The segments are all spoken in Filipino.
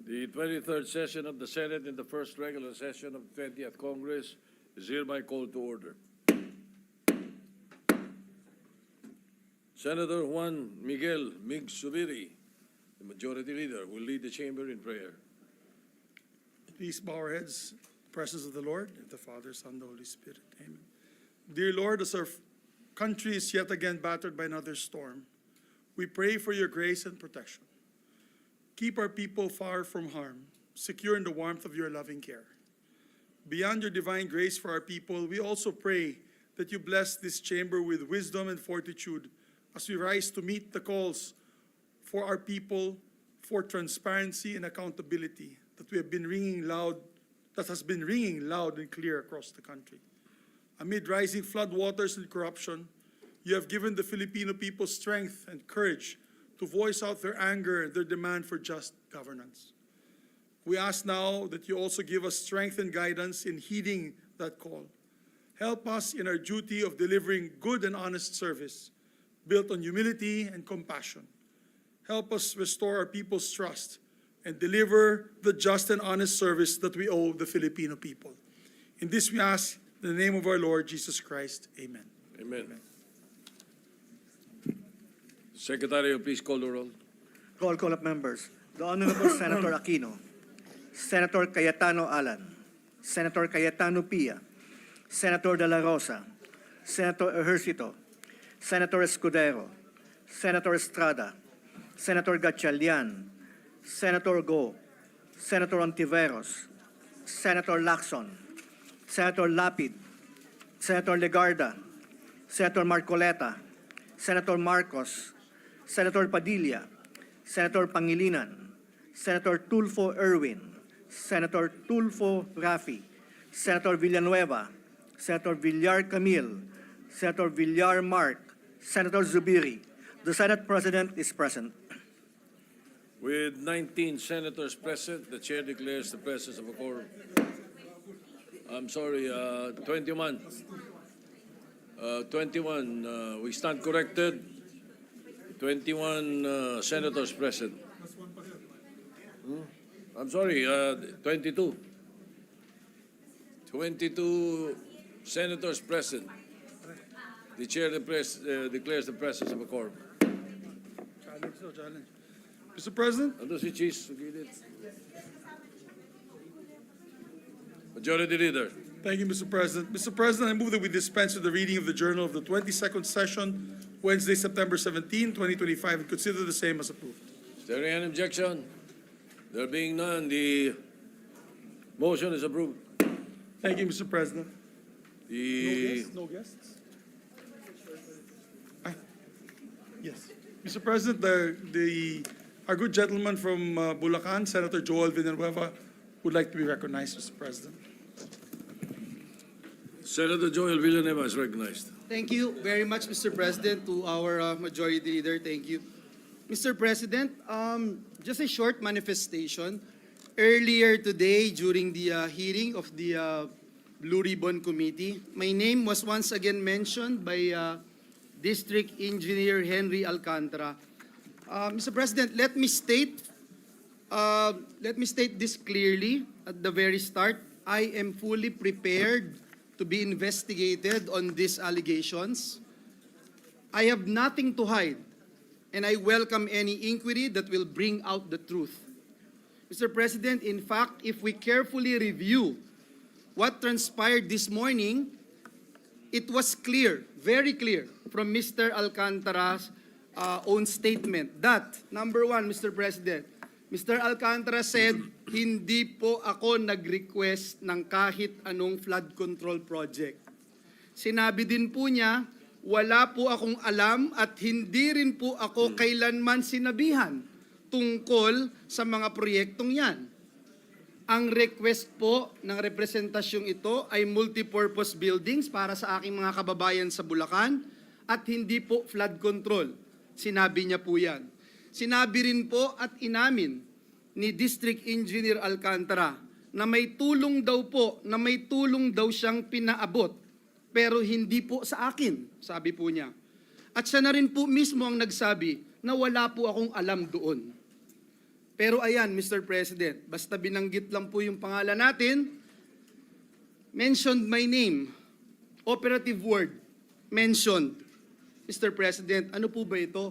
The 23rd session of the Senate in the first regular session of the 20th Congress is hereby called to order. Senator Juan Miguel Mig Zubiri, the Majority Leader, will lead the chamber in prayer. Please bow our heads in the presence of the Lord, and the Father, Son, and the Holy Spirit. Amen. Dear Lord, as our country is yet again battered by another storm, we pray for your grace and protection. Keep our people far from harm, secure in the warmth of your loving care. Beyond your divine grace for our people, we also pray that you bless this chamber with wisdom and fortitude as we rise to meet the calls for our people for transparency and accountability that has been ringing loud and clear across the country. Amid rising floodwaters and corruption, you have given the Filipino people strength and courage to voice out their anger and their demand for just governance. We ask now that you also give us strength and guidance in heeding that call. Help us in our duty of delivering good and honest service, built on humility and compassion. Help us restore our people's trust and deliver the just and honest service that we owe the Filipino people. In this we ask in the name of our Lord Jesus Christ. Amen. Amen. Amen. Secretary, please call the roll. Roll call of members. The Honorable Senator Aquino, Senator Cayetano Alan, Senator Cayetano Pia, Senator De La Rosa, Senator Ejercito, Senator Escudero, Senator Estrada, Senator Gatchalian, Senator Go, Senator Ontiveros, Senator Lacson, Senator Lapid, Senator Legarda, Senator Marcoleta, Senator Marcos, Senator Padilla, Senator Pangilinan, Senator Tulfo Erwin, Senator Tulfo Rafi, Senator Villanueva, Senator Villar Camille, Senator Villar Mark, Senator Zubiri. The Senate President is present. With 19 senators present, the chair declares the presence of a quorum. I'm sorry, 21. 21, we stand corrected. 21 senators present. I'm sorry, 22. 22 senators present. The chair declares the presence of a quorum. Challenge. Mr. President, Ando si Cheese. Majority Leader. thank you, Mr. President. Mr. President, I move that we dispense with the reading of the journal of the 22nd session, Wednesday, September 17, 2025, and consider the same as approved. Is there any objection? There being none, the motion is approved. Thank you, Mr. President. No guests? Yes. Mr. President, our good gentleman from Bulacan, Senator Joel Villanueva, would like to be recognized, Mr. President. Senator Joel Villanueva is recognized. Thank you very much, Mr. President, to our Majority Leader. Thank you. Mr. President, just a short manifestation. Earlier today, during the hearing of the Blue Ribbon Committee, my name was once again mentioned by District Engineer Henry Alcantara. Mr. President, let me state this clearly at the very start. I am fully prepared to be investigated on these allegations. I have nothing to hide, and I welcome any inquiry that will bring out the truth. Mr. President, in fact, if we carefully review what transpired this morning, it was clear, very clear, from Mr. Alcantara's own statement that, number one, Mr. President, Mr. Alcantara said, hindi po ako nag-request ng kahit anong flood control project. Sinabi din po niya, wala po akong alam at hindi rin po ako kailanman sinabihan tungkol sa mga proyektong yan. Ang request po ng representasyong ito ay multipurpose buildings para sa aking mga kababayan sa Bulacan at hindi po flood control. Sinabi niya po yan. Sinabi rin po at inamin ni District Engineer Alcantara na may tulong daw siyang pinaabot pero hindi po sa akin, sabi po niya. At siya na rin po mismo ang nagsabi na wala po akong alam doon. Pero ayan, Mr. President, basta binanggit lang po yung pangalan natin, mentioned my name, operative word, mentioned. Mr. President, ano po ba ito?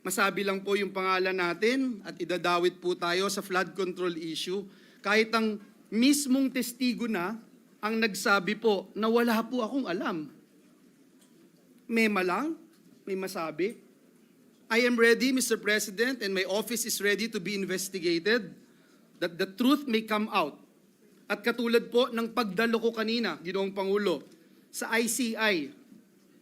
Masabi lang po yung pangalan natin at idadawit po tayo sa flood control issue kahit ang mismong testigo na ang nagsabi po na wala po akong alam. Mema lang, may masabi. I am ready, Mr. President, and my office is ready to be investigated, that the truth may come out. At katulad po ng pagdalo ko kanina, Ginoong Pangulo, sa ICI,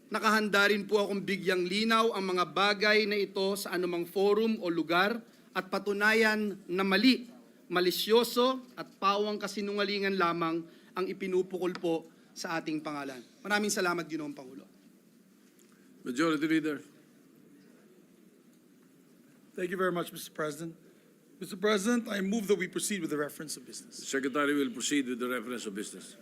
nakahanda rin po akong bigyang linaw ang mga bagay na ito sa anumang forum o lugar at patunayan na mali, malisyoso at pawang kasinungalingan lamang ang ipinupukol po sa ating pangalan. Maraming salamat, Ginoong Pangulo. Majority Leader. Thank you very much, Mr. President. Mr. President, I move that we proceed with the reference of business. The Secretary will proceed with the reference of business.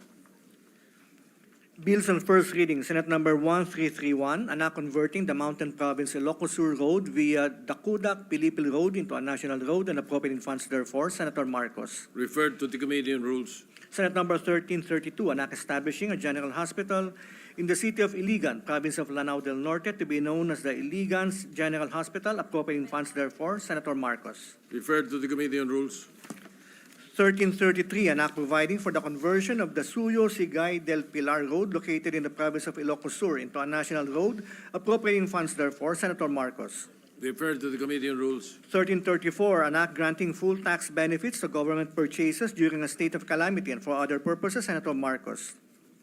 Bills on first reading, Senate number 1331, anak converting the Mountain Province Ilocos Sur Road via Dakudak Pilipil Road into a national road and appropriating funds therefore, Senator Marcos. Referred to the Committee on Rules. Senate number 1332, anak establishing a general hospital in the city of Iligan, province of Lanao del Norte, to be known as the Iligan's General Hospital, appropriating funds therefore, Senator Marcos. Referred to the Committee on Rules. 1333, an act providing for the conversion of the Suyo Sigay del Pilar Road located in the province of Ilocos Sur into a national road, appropriating funds therefore, Senator Marcos. Referred to the Committee on Rules. 1334, an act granting full tax benefits to government purchases during a state of calamity and for other purposes, Senator Marcos.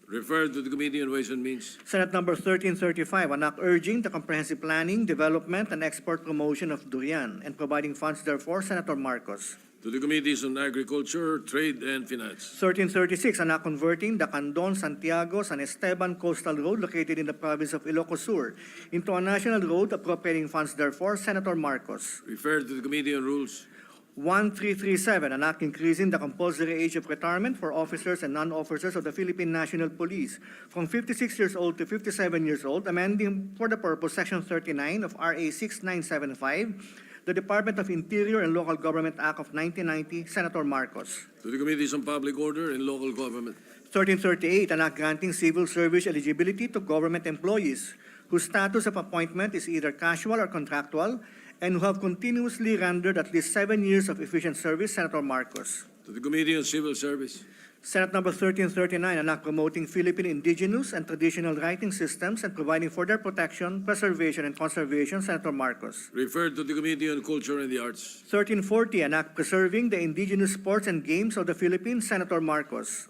Referred to the Committee on Ways and Means. Senate number 1335, an act urging the comprehensive planning, development, and export promotion of durian and providing funds therefore, Senator Marcos. To the Committees on Agriculture, Trade, and Finance. 1336, an act converting the Candon, Santiago, San Esteban Coastal Road located in the province of Ilocos Sur into a national road, appropriating funds therefore, Senator Marcos. Referred to the Committee on Rules. 1337, an act increasing the compulsory age of retirement for officers and non-officers of the Philippine National Police from 56 years old to 57 years old, amending for the purpose Section 39 of RA 6975, the Department of Interior and Local Government Act of 1990, Senator Marcos. To the Committees on Public Order and Local Government. 1338, an act granting civil service eligibility to government employees whose status of appointment is either casual or contractual and who have continuously rendered at least 7 years of efficient service, Senator Marcos. To the Committee on Civil Service. Senate number 1339, an act promoting Philippine indigenous and traditional writing systems and providing for their protection, preservation, and conservation, Senator Marcos. Referred to the Committee on Culture and the Arts. 1340, an act preserving the indigenous sports and games of the Philippines, Senator Marcos.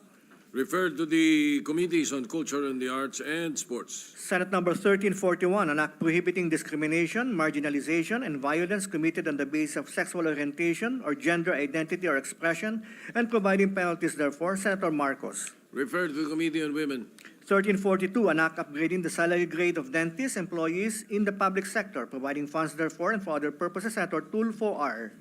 Referred to the Committees on Culture and the Arts and Sports. Senate number 1341, an act prohibiting discrimination, marginalization, and violence committed on the basis of sexual orientation or gender identity or expression, and providing penalties therefore, Senator Marcos. Referred to the Committee on Women. 1342, an act upgrading the salary grade of dentist employees in the public sector, providing funds therefore and for other purposes, Senator Tulfo R.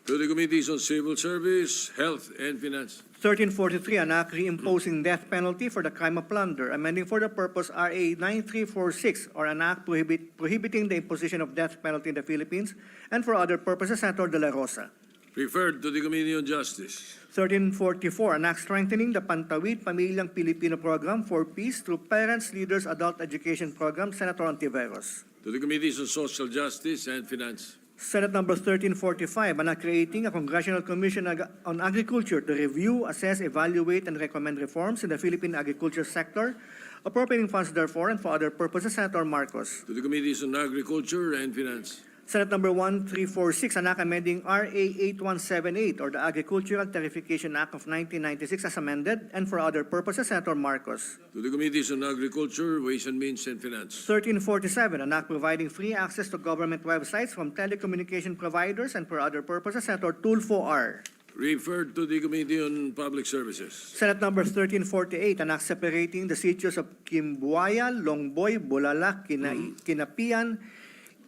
To the Committees on Civil Service, Health, and Finance. 1343, an act reimposing death penalty for the crime of plunder, amending for the purpose RA 9346, or an act prohibiting the imposition of death penalty in the Philippines, and for other purposes, Senator De La Rosa. Referred to the Committee on Justice. 1344, an act strengthening the Pantawid Pamilyang Pilipino Program for Peace through Parents Leaders Adult Education Program, Senator Ontiveros. To the Committees on Social Justice and Finance. Senate number 1345, an act creating a Congressional Commission on Agriculture to review, assess, evaluate, and recommend reforms in the Philippine agriculture sector, appropriating funds therefore and for other purposes, Senator Marcos. To the Committees on Agriculture and Finance. Senate number 1346, an act amending RA 8178, or the Agricultural Tarification Act of 1996 as amended, and for other purposes, Senator Marcos. To the Committees on Agriculture, Ways and Means, and Finance. 1347, an act providing free access to government websites from telecommunication providers, and for other purposes, Senator Tulfo R. Referred to the Committee on Public Services. Senate number 1348, an act separating the sitios of Kimbuaya, Longboy, Bulalak, Kinapian,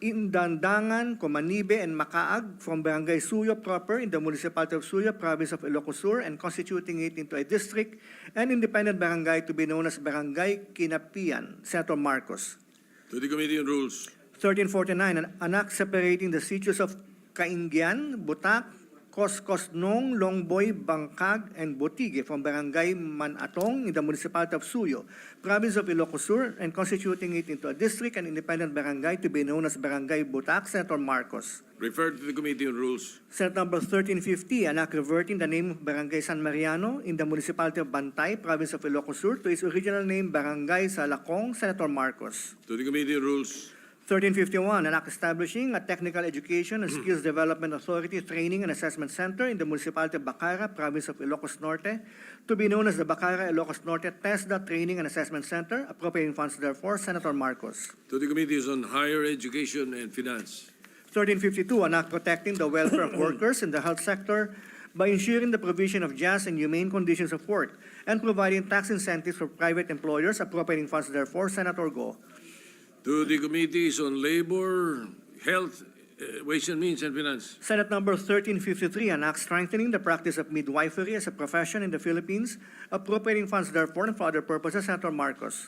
Indandangan, Comanibe, and Makaag from Barangay Suyo proper in the municipality of Suyo, province of Ilocos Sur, and constituting it into a district and independent barangay to be known as Barangay Kinapian, Senator Marcos. To the Committee on Rules. 1349, an act separating the sitios of Kainggian, Butak, Koskosnong, Longboy, Bangkag, and Botigue from Barangay Manatong in the municipality of Suyo, province of Ilocos Sur, and constituting it into a district and independent barangay to be known as Barangay Butak, Senator Marcos. Referred to the Committee on Rules. Senate number 1350, an act reverting the name of Barangay San Mariano in the municipality of Bantay, province of Ilocos Sur, to its original name Barangay Salacong, Senator Marcos. To the Committee on Rules. 1351, an act establishing a technical education and skills development authority training and assessment center in the municipality of Bacara, province of Ilocos Norte, to be known as the Bacara Ilocos Norte TESDA Training and Assessment Center, appropriating funds therefore, Senator Marcos. To the Committees on Higher Education and Finance. 1352, an act protecting the welfare of workers in the health sector by ensuring the provision of just and humane conditions of work and providing tax incentives for private employers, appropriating funds therefore, Senator Go. To the Committees on Labor, Health, Ways and Means, and Finance. Senate number 1353, an act strengthening the practice of midwifery as a profession in the Philippines, appropriating funds therefore and for other purposes, Senator Marcos.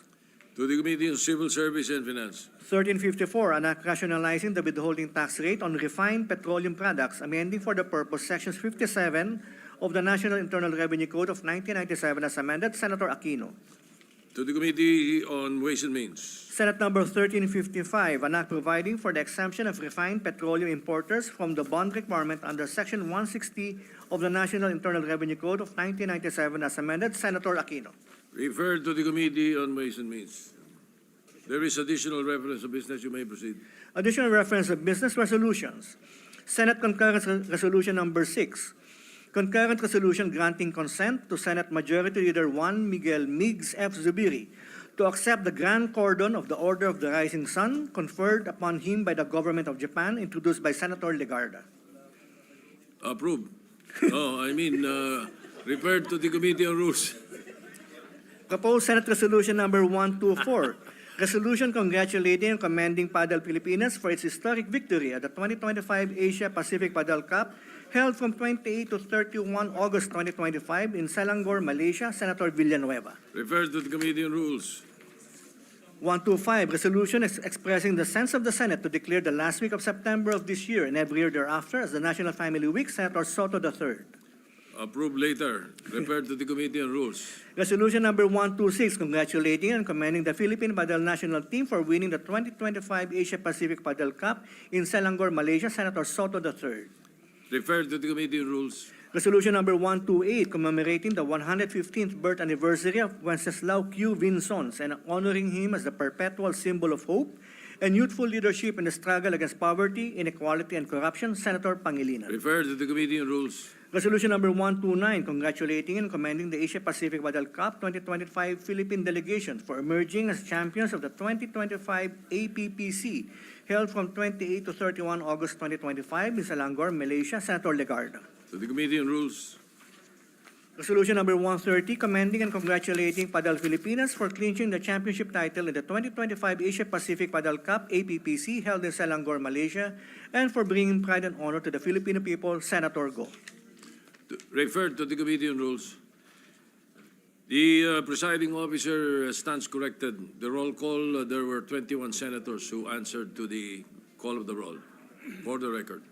To the Committee on Civil Service and Finance. 1354, an act rationalizing the withholding tax rate on refined petroleum products, amending for the purpose sections 57 of the National Internal Revenue Code of 1997 as amended, Senator Aquino. To the Committee on Ways and Means. Senate number 1355, an act providing for the exemption of refined petroleum importers from the bond requirement under Section 160 of the National Internal Revenue Code of 1997 as amended, Senator Aquino. Referred to the Committee on Ways and Means. There is additional reference to business. You may proceed. Additional reference of business resolutions. Senate Concurrent Resolution number 6. Concurrent resolution granting consent to Senate Majority Leader Juan Miguel Migs F. Zubiri to accept the Grand Cordon of the Order of the Rising Sun conferred upon him by the government of Japan, introduced by Senator Legarda. Approved. Referred to the Committee on Rules. Proposed Senate Resolution number 124. Resolution congratulating and commending Padel Pilipinas for its historic victory at the 2025 Asia Pacific Padel Cup held from 28 to 31 August 2025 in Selangor, Malaysia, Senator Villanueva. Referred to the Committee on Rules. 125, resolution expressing the sense of the Senate to declare the last week of September of this year and every year thereafter as the National Family Week, Senator Soto III. Approved later. Referred to the Committee on Rules. Resolution number 126, congratulating and commending the Philippine Padel national team for winning the 2025 Asia Pacific Padel Cup in Selangor, Malaysia, Senator Soto III. Referred to the Committee on Rules. Resolution number 128, commemorating the 115th birth anniversary of Wenceslao Q. Vinsons and honoring him as the perpetual symbol of hope and youthful leadership in the struggle against poverty, inequality, and corruption, Senator Pangilinan. Referred to the Committee on Rules. Resolution number 129, congratulating and commending the Asia Pacific Padel Cup 2025 Philippine delegation for emerging as champions of the 2025 APPC, held from 28 to 31 August 2025 in Selangor, Malaysia, Senator Legarda. To the Committee on Rules. Resolution number 130, commending and congratulating Padel Filipinas for clinching the championship title in the 2025 Asia Pacific Padel Cup APPC held in Selangor, Malaysia, and for bringing pride and honor to the Filipino people, Senator Go. Referred to the Committee on Rules. The presiding officer stands corrected. The roll call, there were 21 senators who answered to the call of the roll. For the record.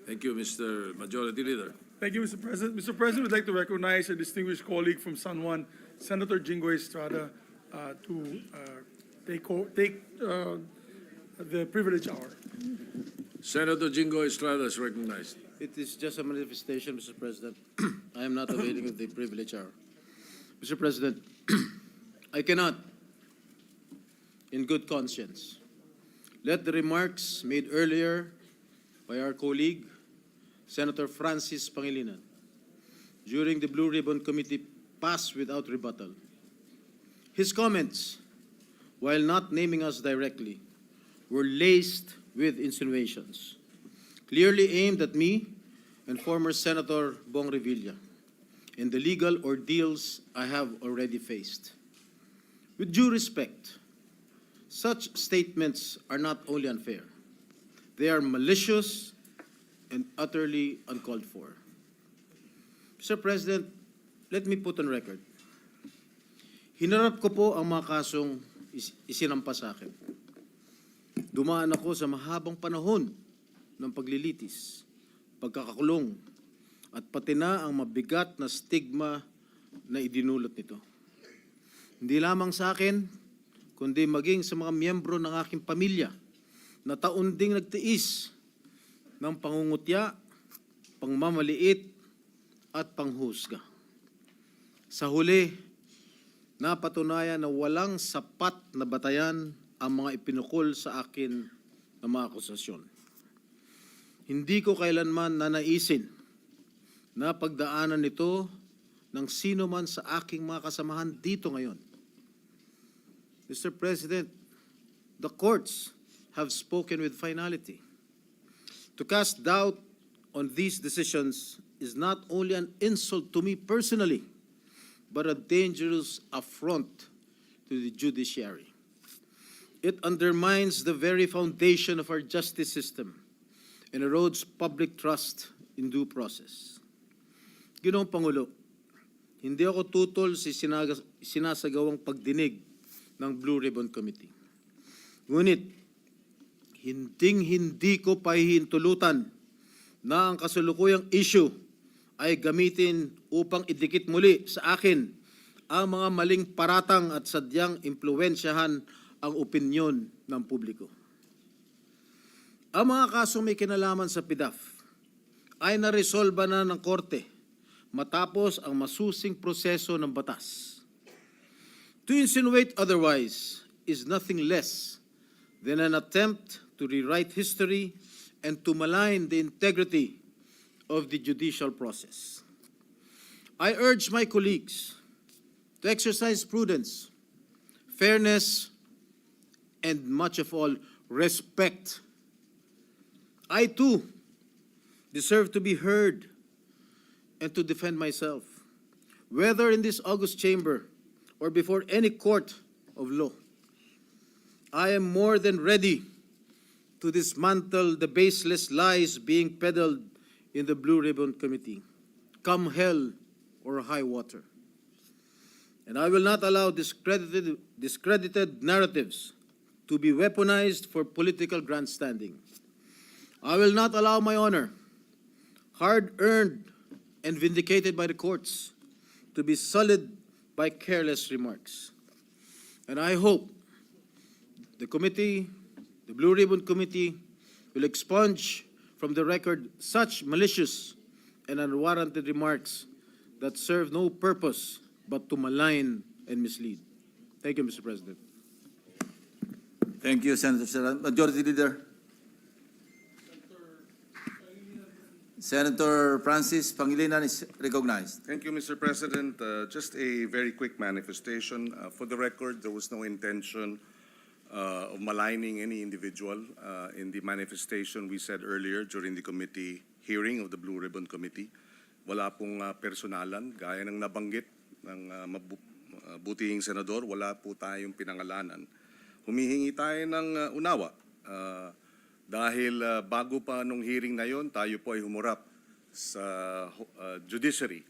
Thank you, Mr. Majority Leader. Thank you, Mr. President. Mr. President, we'd like to recognize a distinguished colleague from San Juan, Senator Jingo Estrada, to take the privilege hour. Senator Jingo Estrada is recognized. It is just a manifestation, Mr. President. I am not availing of the privilege hour. Mr. President, I cannot, in good conscience, let the remarks made earlier by our colleague, Senator Francis Pangilinan, during the Blue Ribbon Committee pass without rebuttal. His comments, while not naming us directly, were laced with insinuations, clearly aimed at me and former Senator Bong Revilla, and the legal ordeals I have already faced. With due respect, such statements are not only unfair, they are malicious and utterly uncalled for. Mr. President, let me put on record. Hinarap ko po ang mga kasong isinampa sa akin. Dumaan ako sa mahabang panahon ng paglilitis, pagkakakulong, at pati na ang mabigat na stigma na idinulot nito. Hindi lamang sa akin, kundi maging sa mga miyembro ng aking pamilya na taon ding nagtiis ng pangungutya, pangmamaliit, at panghusga. Sa huli, napatunayan na walang sapat na batayan ang mga ipinukol sa akin na mga akusasyon. Hindi ko kailanman nanaisin na pagdaanan nito ng sino man sa aking mga kasamahan dito ngayon. Mr. President, the courts have spoken with finality. To cast doubt on these decisions is not only an insult to me personally, but a dangerous affront to the judiciary. It undermines the very foundation of our justice system and erodes public trust in due process. Ginoong Pangulo, hindi ako tutol sa sinasagawang pagdinig ng Blue Ribbon Committee. Ngunit, hindi ko pahihintulutan na ang kasalukuyang issue ay gamitin upang idikit muli sa akin ang mga maling paratang at sadyang impluwensyahan ang opinyon ng publiko. Ang mga kasong may kinalaman sa PDAF ay naresolba na ng korte matapos ang masusing proseso ng batas. To insinuate otherwise is nothing less than an attempt to rewrite history and to malign the integrity of the judicial process. I urge my colleagues to exercise prudence, fairness, and much of all, respect. I too deserve to be heard and to defend myself, whether in this august chamber or before any court of law. I am more than ready to dismantle the baseless lies being peddled in the Blue Ribbon Committee, come hell or high water. And I will not allow discredited narratives to be weaponized for political grandstanding. I will not allow my honor, hard-earned and vindicated by the courts, to be sullied by careless remarks. And I hope the committee, the Blue Ribbon Committee, will expunge from the record such malicious and unwarranted remarks that serve no purpose but to malign and mislead. Thank you, Mr. President. Thank you, Senator Serrano. Majority Leader. Senator Francis Pangilinan is recognized. Thank you, Mr. President. Just a very quick manifestation. For the record, there was no intention of maligning any individual. In the manifestation we said earlier during the committee hearing of the Blue Ribbon Committee, wala pong personalan. Gaya ng nabanggit ng butihing senador, wala po tayong pinangalanan. Humihingi tayo ng unawa. Dahil bago pa nung hearing na yon, tayo po ay humurap sa judiciary.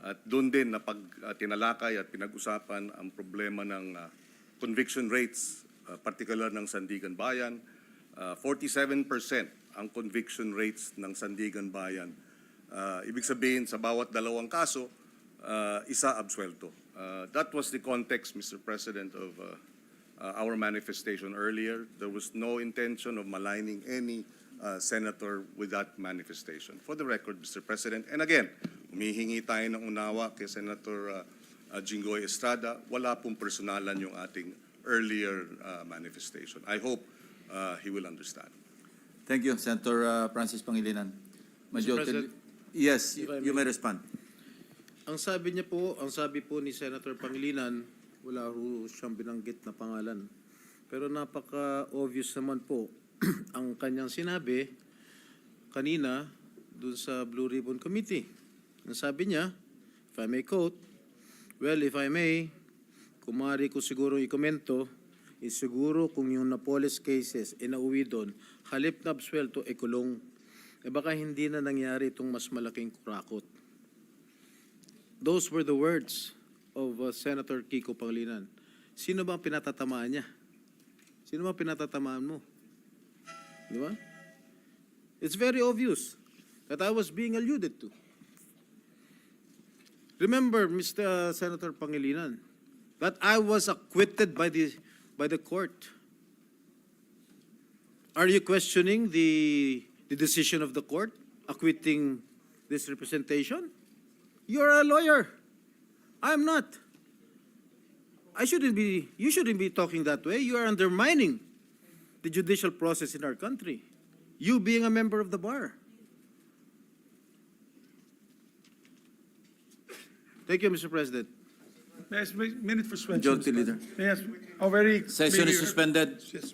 At doon din na tinalakay at pinag-usapan ang problema ng conviction rates, particular ng Sandigan Bayan. 47% ang conviction rates ng Sandigan Bayan. Ibig sabihin, sa bawat dalawang kaso, isa absuelto. That was the context, Mr. President, of our manifestation earlier. There was no intention of maligning any senator with that manifestation. For the record, Mr. President, and again, humihingi tayo ng unawa kay Senator Jinggoy Estrada. Wala pong personalan yung ating earlier manifestation. I hope he will understand. Thank you, Senator Francis Pangilinan. Majority. Yes, you may respond. Ang sabi niya po, ang sabi po ni Senator Pangilinan, wala ho siyang binanggit na pangalan. Pero napaka-obvious naman po ang kanyang sinabi kanina dun sa Blue Ribbon Committee. Ang sabi niya, if I may quote, well, if I may, kung maaari ko siguro ikomento, is siguro kung yung Napoles cases inauwi doon, halip na absuelto, kulong, baka hindi na nangyari itong mas malaking kurakot. Those were the words of Senator Kiko Pangilinan. Sino ba ang pinatatamaan niya? Sino ba ang pinatatamaan mo? Di ba? It's very obvious that I was being alluded to. Remember, Mr. Senator Pangilinan, that I was acquitted by the court. Are you questioning the decision of the court acquitting this representation? You're a lawyer. I'm not. You shouldn't be talking that way. You are undermining the judicial process in our country. You being a member of the bar. Thank you, Mr. President. May I ask a minute for suspension? Majority Leader. May I ask, oh, very. Session is suspended. Yes,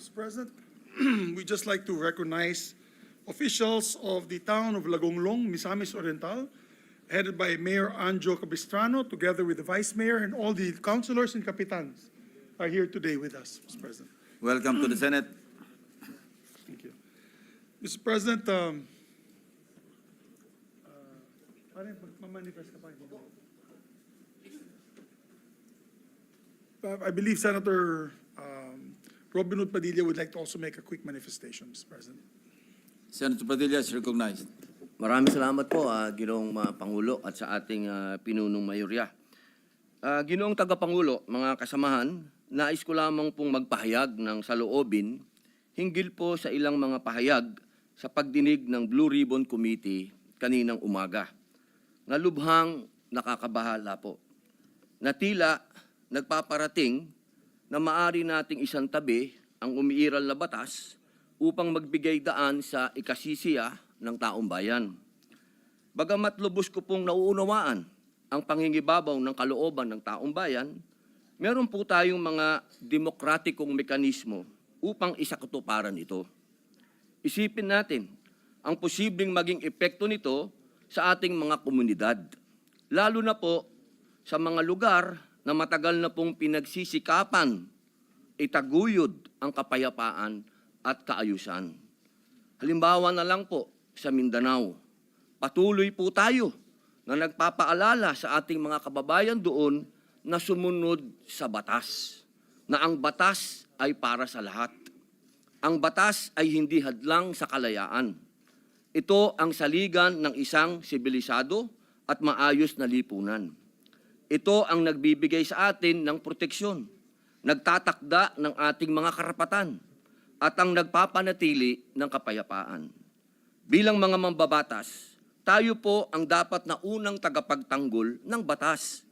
Mr. President, we'd just like to recognize officials of the town of Lagonglong, Misamis Oriental, headed by Mayor Anjo Capistrano, together with the Vice Mayor and all the councilors and capitans are here today with us, Mr. President. Welcome to the Senate. Thank you. Mr. President, I believe Senator Robin Hood Padilla would like to also make a quick manifestation, Mr. President. Senator Padilla is recognized. Maraming salamat po, Ginoong Pangulo at sa ating pinunong mayorya. Ginoong Tagapangulo, mga kasamahan, nais ko lamang pong magpahayag ng saloobin hinggil po sa ilang mga pahayag sa pagdinig ng Blue Ribbon Committee kaninang umaga. Nalubhang nakakabahala po. Na tila nagpaparating na maari nating isang tabi ang umiiral na batas upang magbigay daan sa ikasisiya ng taong bayan. Bagamat lubos ko pong nauunawaan ang pangingibabaw ng kalooban ng taong bayan, meron po tayong mga demokratikong mekanismo upang isakatuparan ito. Isipin natin ang posibleng maging epekto nito sa ating mga komunidad, lalo na po sa mga lugar na matagal na pong pinagsisikapan itaguyod ang kapayapaan at kaayusan. Halimbawa na lang po sa Mindanao, patuloy po tayo na nagpapaalala sa ating mga kababayan doon na sumunod sa batas, na ang batas ay para sa lahat. Ang batas ay hindi hadlang sa kalayaan. Ito ang saligan ng isang sibilisado at maayos na lipunan. Ito ang nagbibigay sa atin ng proteksyon, nagtatakda ng ating mga karapatan, at ang nagpapanatili ng kapayapaan. Bilang mga mambabatas, tayo po ang dapat na unang tagapagtanggol ng batas,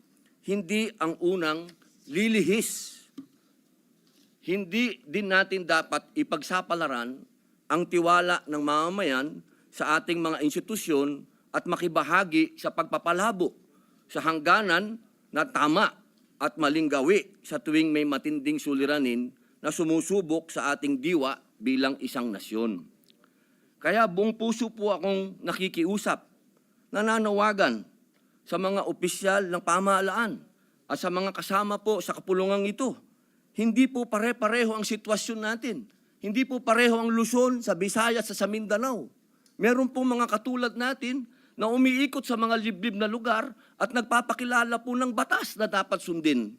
hindi ang unang lilihis. Hindi din natin dapat ipagsapalaran ang tiwala ng mamamayan sa ating mga institusyon at makibahagi sa pagpapalabo sa hangganan na tama at maling gawi sa tuwing may matinding suliranin na sumusubok sa ating diwa bilang isang nasyon. Kaya buong puso po akong nakikiusap, nananawagan sa mga opisyal ng pamahalaan at sa mga kasama po sa kapulungang ito. Hindi po pare-pareho ang sitwasyon natin. Hindi po pareho ang Luzon, sa Visayas, sa Mindanao. Meron po mga katulad natin na umiikot sa mga liblib na lugar at nagpapakilala po ng batas na dapat sundin.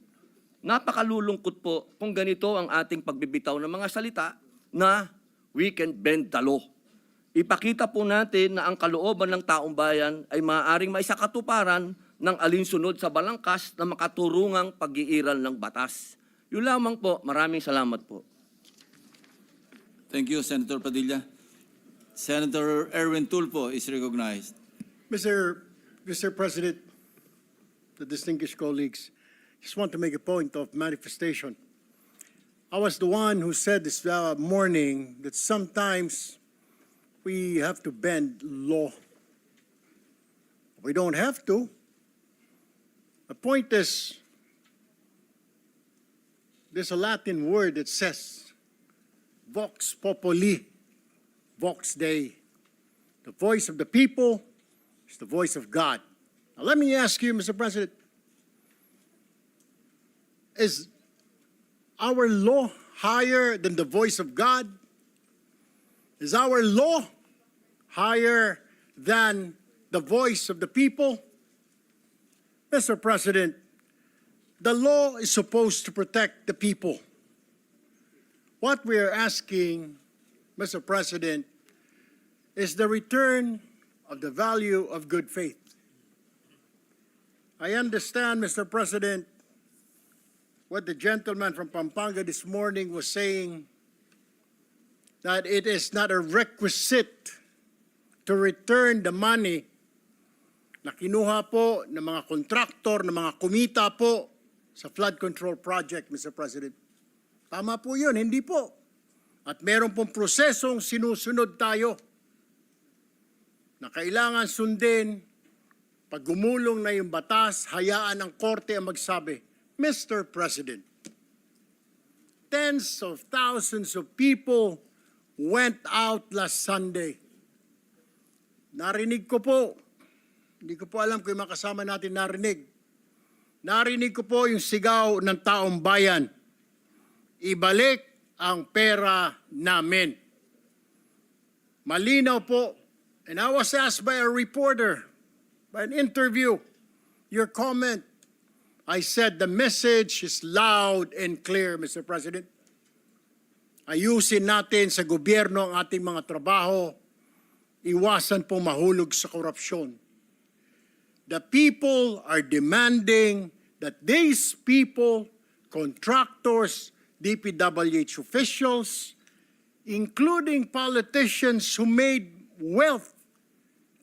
Napakalulungkot po kung ganito ang ating pagbibitaw ng mga salita na we can bend the law. Ipakita po natin na ang kalooban ng taong bayan ay maaaring maisakatuparan ng alinsunod sa balangkas na makaturungang pag-iiral ng batas. Yun lamang po. Maraming salamat po. Thank you, Senator Padilla. Senator Erwin Tulfo is recognized. Mr. President, the distinguished colleagues, just want to make a point of manifestation. I was the one who said this morning that sometimes we have to bend law. We don't have to. The point is, there's a Latin word that says, vox populi, vox Dei. The voice of the people is the voice of God. Now let me ask you, Mr. President, is our law higher than the voice of God? Is our law higher than the voice of the people? Mr. President, the law is supposed to protect the people. What we are asking, Mr. President, is the return of the value of good faith. I understand, Mr. President, what the gentleman from Pampanga this morning was saying, that it is not a requisite to return the money na kinuha po ng mga kontraktor, ng mga kumita po sa flood control project, Mr. President. Tama po yun, hindi po. At meron pong prosesong sinusunod tayo na kailangan sundin. Pag gumulong na yung batas, hayaan ng korte ang magsabi, Mr. President, tens of thousands of people went out last Sunday. Narinig ko po, hindi ko po alam kung yung mga kasama natin narinig. Narinig ko po yung sigaw ng taong bayan. Ibalik ang pera namin. Malinaw po. And I was asked by a reporter, by an interview, your comment. I said the message is loud and clear, Mr. President. Ayusin natin sa gobyerno ang ating mga trabaho. Iwasan po mahulog sa korupsyon. The people are demanding that these people, contractors, DPWH officials, including politicians who made wealth,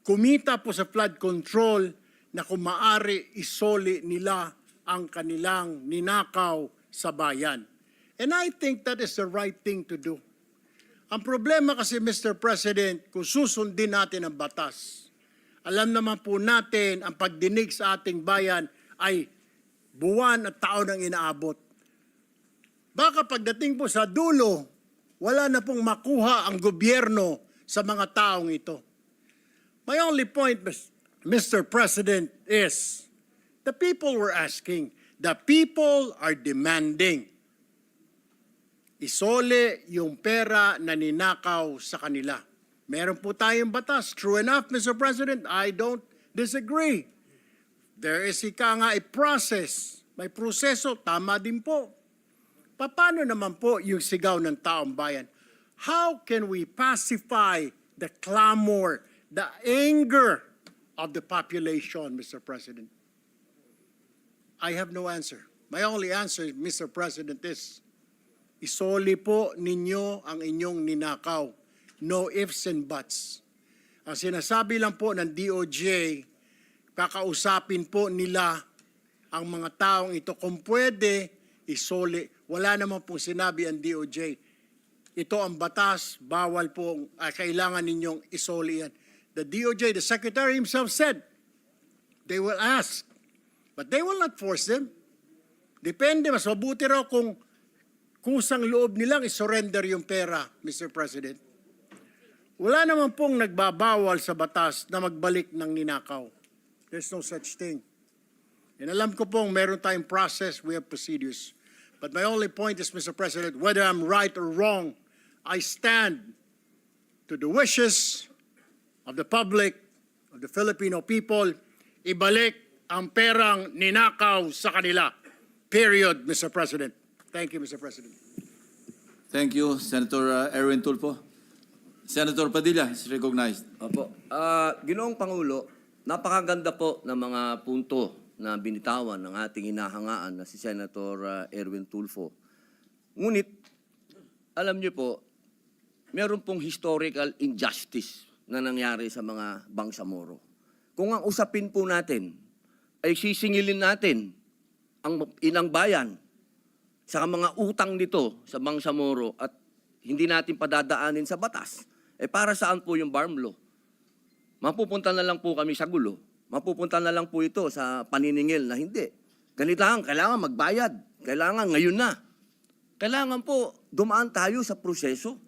kumita po sa flood control, na kung maaari isoli nila ang kanilang ninakaw sa bayan. And I think that is the right thing to do. Ang problema kasi, Mr. President, kung susundin natin ang batas, alam naman po natin ang pagdinig sa ating bayan ay buwan at taon ang inaabot. Baka pagdating po sa dulo, wala na pong makuha ang gobyerno sa mga taong ito. My only point, Mr. President, is the people were asking, the people are demanding. Isole yung pera na ninakaw sa kanila. Meron po tayong batas. True enough, Mr. President, I don't disagree. There is a process. May proseso, tama din po. Paano naman po yung sigaw ng taong bayan? How can we pacify the clamor, the anger of the population, Mr. President? I have no answer. My only answer, Mr. President, is isoli po ninyo ang inyong ninakaw. No ifs and buts. Ang sinasabi lang po ng DOJ, kakausapin po nila ang mga taong ito. Kung pwede, isoli. Wala naman pong sinabi ang DOJ. Ito ang batas, bawal po, kailangan ninyong isoli yan. The DOJ, the Secretary himself said, they will ask, but they will not force them. Depende, mas mabuti raw kung kusang loob nilang isurrender yung pera, Mr. President. Wala naman pong nagbabawal sa batas na magbalik ng ninakaw. There's no such thing. And alam ko pong meron tayong process, we have procedures. But my only point is, Mr. President, whether I'm right or wrong, I stand to the wishes of the public, of the Filipino people, ibalik ang perang ninakaw sa kanila. Period, Mr. President. Thank you, Mr. President. Thank you, Senator Erwin Tulfo. Senator Padilla is recognized. Opo. Ginoong Pangulo, napakaganda po ng mga punto na binitawan ng ating inahangaan na si Senator Erwin Tulfo. Ngunit, alam niyo po, meron pong historical injustice na nangyari sa mga Bangsamoro. Kung ang usapin po natin ay sisingilin natin ang inang bayan sa mga utang nito sa Bangsamoro at hindi natin padadaanin sa batas, para saan po yung BARM law? Mapupunta na lang po kami sa gulo. Mapupunta na lang po ito sa paniningil na hindi. Kailangan magbayad. Kailangan ngayon na. Kailangan po dumaan tayo sa proseso.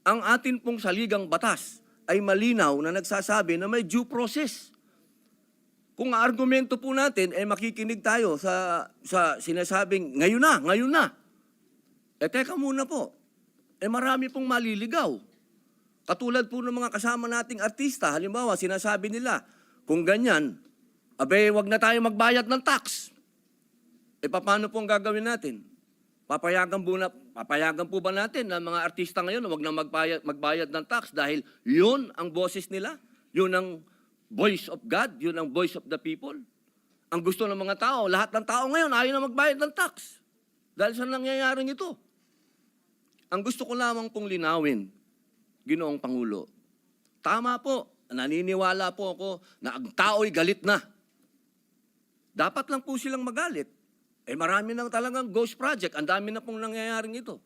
Ang atin pong saligang batas ay malinaw na nagsasabi na may due process. Kung ang argumento po natin ay makikinig tayo sa sinasabing ngayon na. Teka muna po. Marami pong maliligaw. Katulad po ng mga kasama nating artista, halimbawa sinasabi nila, kung ganyan, wag na tayo magbayad ng tax. Paano po ang gagawin natin? Papayagan po ba natin na mga artista ngayon wag na magbayad ng tax dahil yun ang boses nila? Yun ang voice of God? Yun ang voice of the people? Ang gusto ng mga tao, lahat ng tao ngayon ayaw na magbayad ng tax. Dahil sa nangyayaring ito. Ang gusto ko lamang pong linawin, Ginoong Pangulo, tama po, naniniwala po ako na ang tao'y galit na. Dapat lang po silang magalit. Marami nang talagang ghost project. Ang dami na pong nangyayaring ito.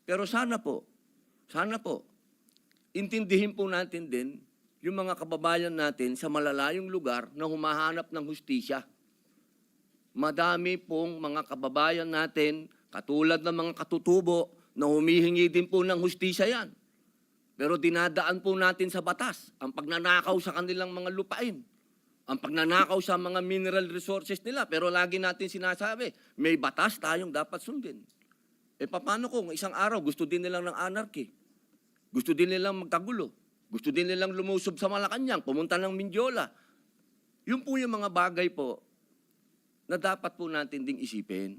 Pero sana po, intindihin po natin din yung mga kababayan natin sa malalayong lugar na humahanap ng hustisya. Madami pong mga kababayan natin Katulad ng mga katutubo na humihingi din po ng hustisya yan. Pero dinadaan po natin sa batas ang pagnanakaw sa kanilang mga lupain, ang pagnanakaw sa mga mineral resources nila. Pero lagi natin sinasabi, may batas tayong dapat sundin. E paano kung isang araw gusto din nilang ng anarchy? Gusto din nilang magkagulo? Gusto din nilang lumusob sa Malacanang, pumunta ng Mindiola? Yun po yung mga bagay po na dapat po natin ding isipin.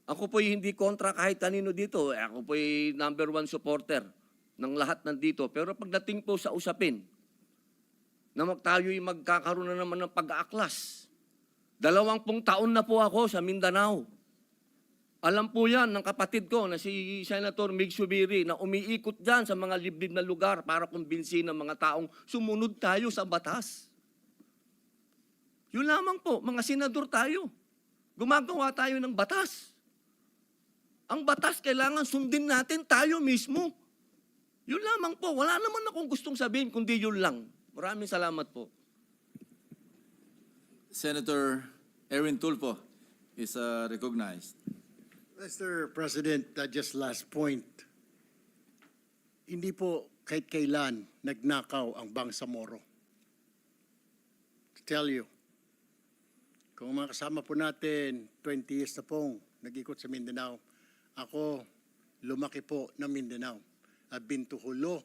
Ako po'y hindi kontra kahit kanino dito. Ako po'y number 1 supporter ng lahat nandito. Pero pagdating po sa usapin, na tayo'y magkakaroon na naman ng pag-aaklas. 20 taon na po ako sa Mindanao. Alam po yan ng kapatid ko na si Senator Zubiri na umiikot dyan sa mga liblib na lugar para kumbinsin ng mga taong sumunod tayo sa batas. Yun lamang po, mga senador tayo. Gumagawa tayo ng batas. Ang batas kailangan sundin natin tayo mismo. Yun lamang po. Wala naman akong gustong sabihin kundi yun lang. Maraming salamat po. Senator Erwin Tulfo is recognized. Mr. President, just last point. Hindi po kahit kailan nagnakaw ang Bangsamoro. To tell you, kung mga kasama po natin, 20 years na pong nag-ikot sa Mindanao, ako, lumaki po ng Mindanao. I've been to Hulo,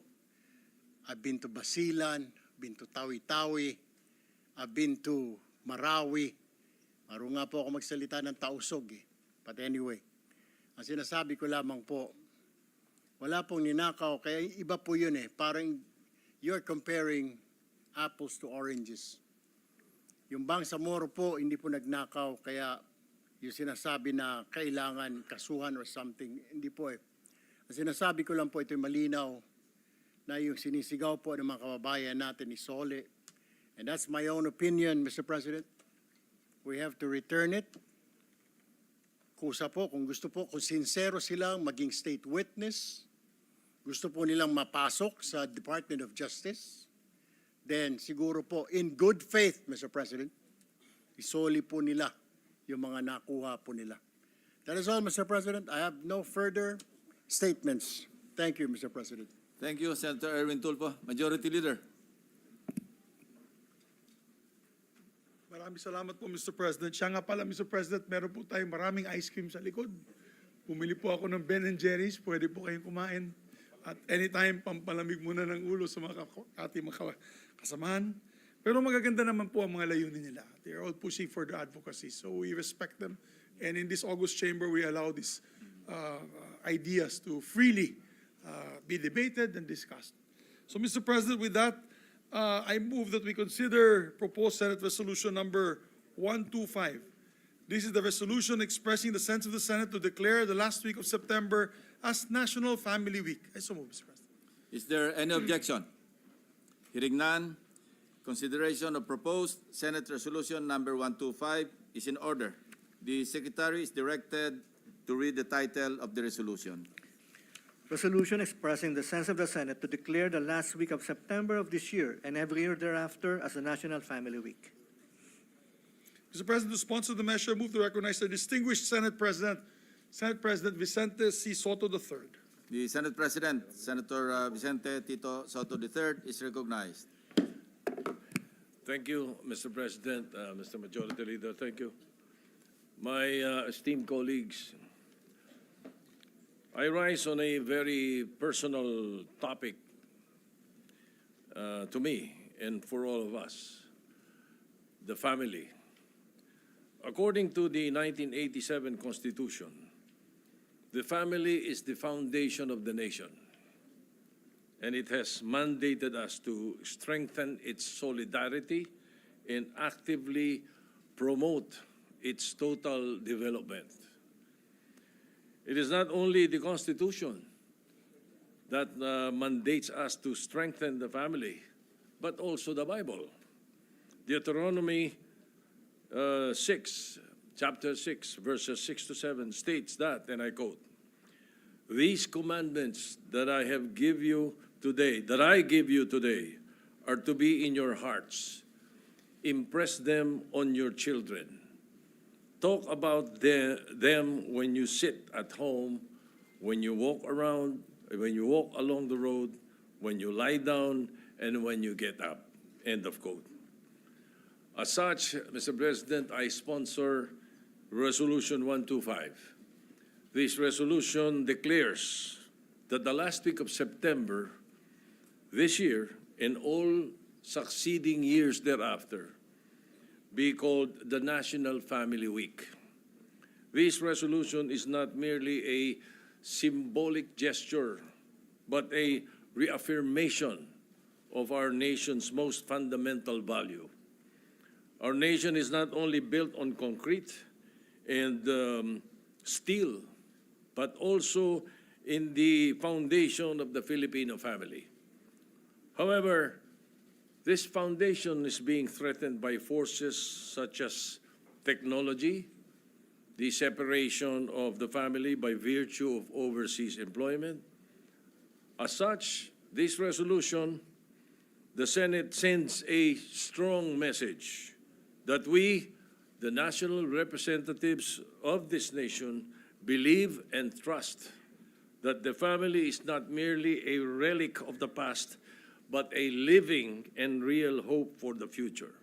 I've been to Basilan, I've been to Tawi-Tawi, I've been to Marawi. Maro nga po ako magsalita ng Tausog eh. But anyway, ang sinasabi ko lamang po, wala pong ninakaw, kaya iba po yun eh. Parang you're comparing apples to oranges. Yung Bangsamoro po, hindi po nagnakaw, kaya yung sinasabi na kailangan kasuhan or something, hindi po eh. Ang sinasabi ko lang po, ito'y malinaw na yung sinisigaw po ng mga kababayan natin ni Sole. And that's my own opinion, Mr. President. We have to return it. Kusa po, kung gusto po, kung sincero silang maging state witness, gusto po nilang mapasok sa Department of Justice, then siguro po, in good faith, Mr. President, isoli po nila yung mga nakuha po nila. That is all, Mr. President. I have no further statements. Thank you, Mr. President. Thank you, Senator Erwin Tulfo. Majority Leader. Maraming salamat po, Mr. President. Siya nga pala, Mr. President, meron po tayong maraming ice cream sa likod. Bumili po ako ng Ben & Jerry's. Pwede po kayong kumain. At anytime, pampalamig muna ng ulo sa mga ating mga kasamahan. Pero magaganda naman po ang mga layunin nila. They are all pushing for the advocacy. So we respect them. And in this August chamber, we allow these ideas to freely be debated and discussed. So, Mr. President, with that, I move that we consider proposed Senate Resolution number 125. This is the resolution expressing the sense of the Senate to declare the last week of September as National Family Week. I so move, Mr. President. Is there any objection? Hearing none, consideration of proposed Senate Resolution number 125 is in order. The Secretary is directed to read the title of the resolution. Resolution expressing the sense of the Senate to declare the last week of September of this year and every year thereafter as a National Family Week. Mr. President, to sponsor the measure, move to recognize the distinguished Senate President Vicente C. Soto III. The Senate President, Senator Vicente Tito Soto III, is recognized. Thank you, Mr. President, Mr. Majority Leader, thank you. My esteemed colleagues, I rise on a very personal topic to me and for all of us, the family. According to the 1987 Constitution, the family is the foundation of the nation, and it has mandated us to strengthen its solidarity and actively promote its total development. It is not only the Constitution that mandates us to strengthen the family, but also the Bible. Deuteronomy 6, chapter 6, verses 6 to 7 states that, and I quote, "These commandments that I give you today, are to be in your hearts. Impress them on your children. talk about them when you sit at home, when you walk around, when you walk along the road, when you lie down, and when you get up. End of quote. As such, Mr. President, I sponsor Resolution 125. This resolution declares that the last week of September this year and all succeeding years thereafter be called the National Family Week. This resolution is not merely a symbolic gesture, but a reaffirmation of our nation's most fundamental value. Our nation is not only built on concrete and steel, but also in the foundation of the Filipino family. However, this foundation is being threatened by forces such as technology, the separation of the family by virtue of overseas employment. As such, this resolution, the Senate sends a strong message that we, the national representatives of this nation, believe and trust that the family is not merely a relic of the past, but a living and real hope for the future.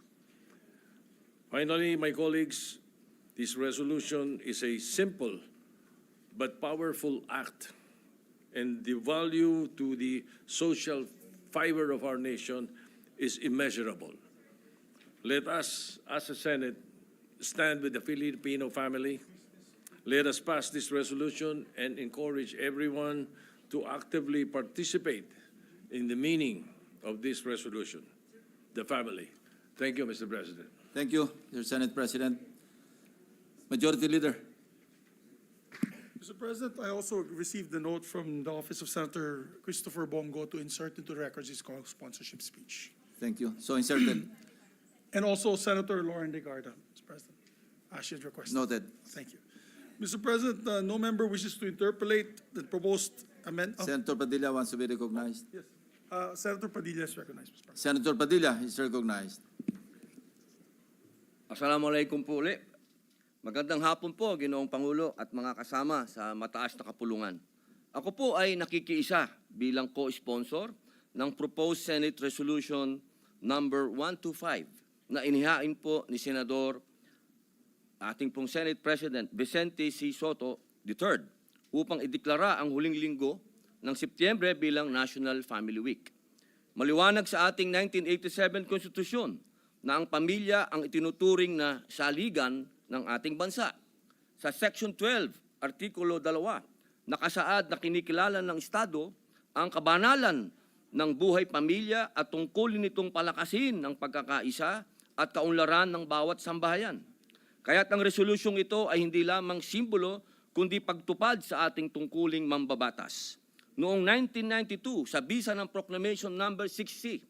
Finally, my colleagues, this resolution is a simple but powerful act, and the value to the social fiber of our nation is immeasurable. Let us, as a Senate, stand with the Filipino family. Let us pass this resolution and encourage everyone to actively participate in the meaning of this resolution, the family. Thank you, Mr. President. Thank you, Mr. Senate President. Majority Leader. Mr. President, I also received the note from the office of Senator Christopher Bongo to insert into the records his co-sponsorship speech. Thank you. So inserted. And also Senator Lauren De Garda, Mr. President. As she had requested. Noted. Thank you. Mr. President, no member wishes to interpolate the proposed amendment. Senator Padilla wants to be recognized. Yes. Senator Padilla is recognized, Mr. President. Senator Padilla is recognized. Assalamualaikum po ulit. Magandang hapon po, Ginoong Pangulo at mga kasama sa mataas na kapulungan. Ako po ay nakikiisa bilang co-sponsor ng proposed Senate Resolution number 125 na inihain po ni Senador ating pong Senate President Vicente C. Soto III upang ideklara ang huling linggo ng Setyembre bilang National Family Week. Maliwanag sa ating 1987 Konstitusyon na ang pamilya ang itinuturing na saligan ng ating bansa. Sa Section 12, Artikulo 2, nakasaad na kinikilala ng Estado ang kabanalan ng buhay pamilya at tungkulin nitong palakasin ang pagkakaisa at kaunlaran ng bawat sambahayan. Kaya't ang resolusyong ito ay hindi lamang simbolo kundi pagtupad sa ating tungkuling mambabatas. Noong 1992, sa bisa ng Proclamation number 6C,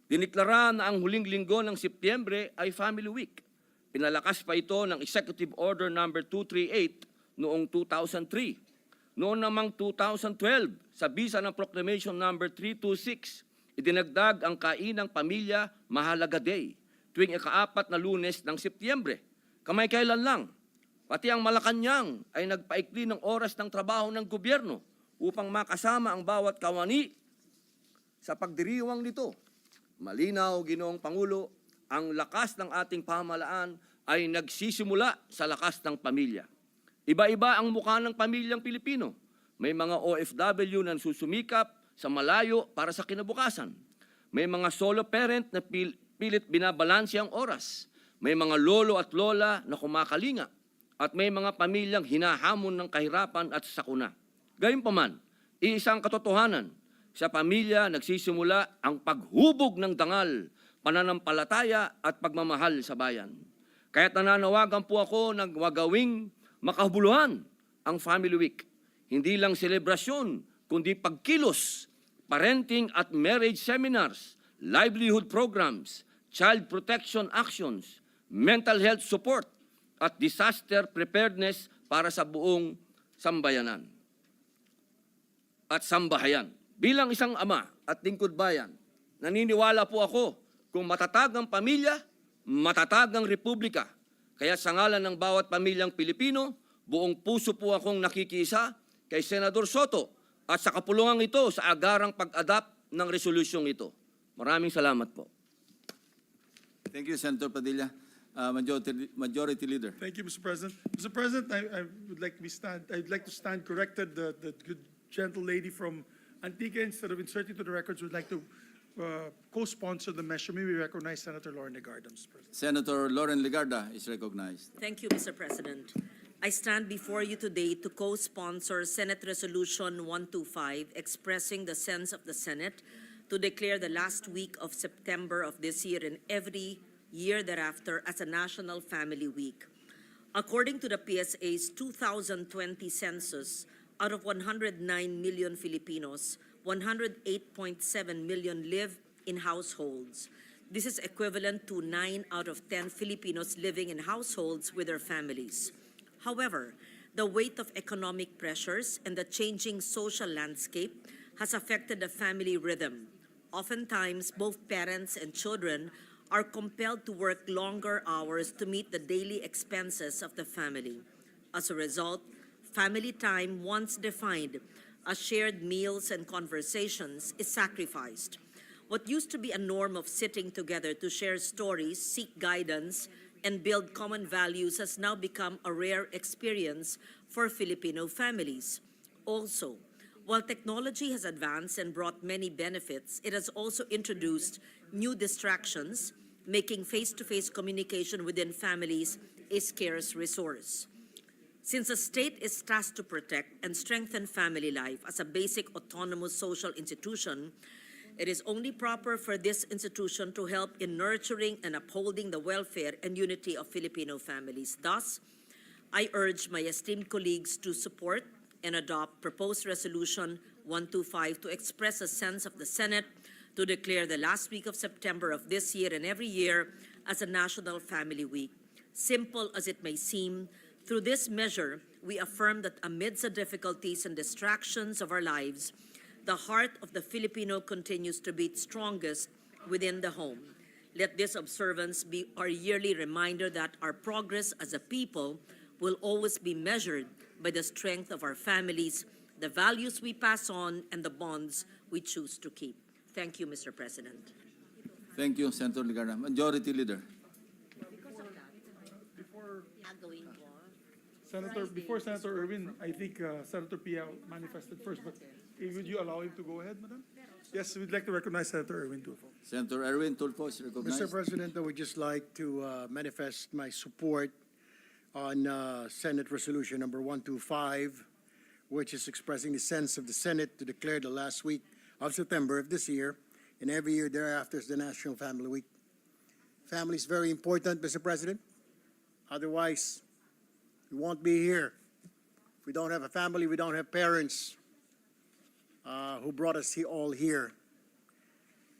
diniklara na ang huling linggo ng Setyembre ay Family Week. Pinalakas pa ito ng Executive Order number 238 noong 2003. Noong namang 2012, sa bisa ng Proclamation number 326, idinagdag ang Kainang Pamilya Mahalaga Day tuwing ika-4 na Lunes ng Setyembre. Kamay-kailan lang, pati ang Malacanang ay nagpaikli ng oras ng trabaho ng gobyerno upang makasama ang bawat kawani sa pagdiriwang nito. Malinaw, Ginoong Pangulo, ang lakas ng ating pamahalaan ay nagsisimula sa lakas ng pamilya. Iba-iba ang mukha ng pamilyang Pilipino. May mga OFW na susumikap sa malayo para sa kinabukasan. May mga solo parent na pilit binabalanse ang oras. May mga lolo at lola na kumakalinga. At may mga pamilyang hinahamon ng kahirapan at sakuna. Gayunpaman, iisang katotohanan, sa pamilya nagsisimula ang paghubog ng dangal, pananampalataya at pagmamahal sa bayan. Kaya't nananawagan po ako ng wagawing makahuluhan ang Family Week. Hindi lang selebrasyon, kundi pagkilos, parenting at marriage seminars, livelihood programs, child protection actions, mental health support, at disaster preparedness para sa buong sambayanan at sambahayan. Bilang isang ama at lingkod bayan, naniniwala po ako kung matatag ang pamilya, matatag ang republika. Kaya sa ngalan ng bawat pamilyang Pilipino, buong puso po akong nakikiisa kay Senador Soto at sa kapulungan ito sa agarang pag-adapt ng resolusyong ito. Maraming salamat po. Thank you, Senator Padilla. Majority Leader. Thank you, Mr. President. Mr. President, I'd like to stand corrected. The good gentle lady from Antigua, instead of inserting to the records, would like to co-sponsor the measure. May we recognize Senator Lauren Legarda, Mr. President. Senator Lauren Legarda is recognized. Thank you, Mr. President. I stand before you today to co-sponsor Senate Resolution 125, expressing the sense of the Senate to declare the last week of September of this year and every year thereafter as a National Family Week. According to the PSA's 2020 census, out of 109 million Filipinos, 108.7 million live in households. This is equivalent to 9 out of 10 Filipinos living in households with their families. However, the weight of economic pressures and the changing social landscape has affected the family rhythm. Oftentimes, both parents and children are compelled to work longer hours to meet the daily expenses of the family. As a result, family time, once defined as shared meals and conversations, is sacrificed. What used to be a norm of sitting together to share stories, seek guidance, and build common values has now become a rare experience for Filipino families. Also, while technology has advanced and brought many benefits, it has also introduced new distractions, making face-to-face communication within families a scarce resource. Since the state is tasked to protect and strengthen family life as a basic autonomous social institution, it is only proper for this institution to help in nurturing and upholding the welfare and unity of Filipino families. Thus, I urge my esteemed colleagues to support and adopt proposed Resolution 125 to express a sense of the Senate to declare the last week of September of this year and every year as a National Family Week. Simple as it may seem, through this measure, we affirm that amidst the difficulties and distractions of our lives, the heart of the Filipino continues to beat strongest within the home. Let this observance be our yearly reminder that our progress as a people will always be measured by the strength of our families, the values we pass on, and the bonds we choose to keep. Thank you, Mr. President. Thank you, Senator Legarda. Majority Leader. Before Senator Erwin, I think Senator Pia manifested first, but would you allow him to go ahead, Madam? Yes, we'd like to recognize Senator Erwin Tulfo. Senator Erwin Tulfo is recognized. Mr. President, I would just like to manifest my support on Senate Resolution number 125, which is expressing the sense of the Senate to declare the last week of September of this year and every year thereafter is the National Family Week. Family is very important, Mr. President. Otherwise, we won't be here. If we don't have a family, we don't have parents who brought us all here.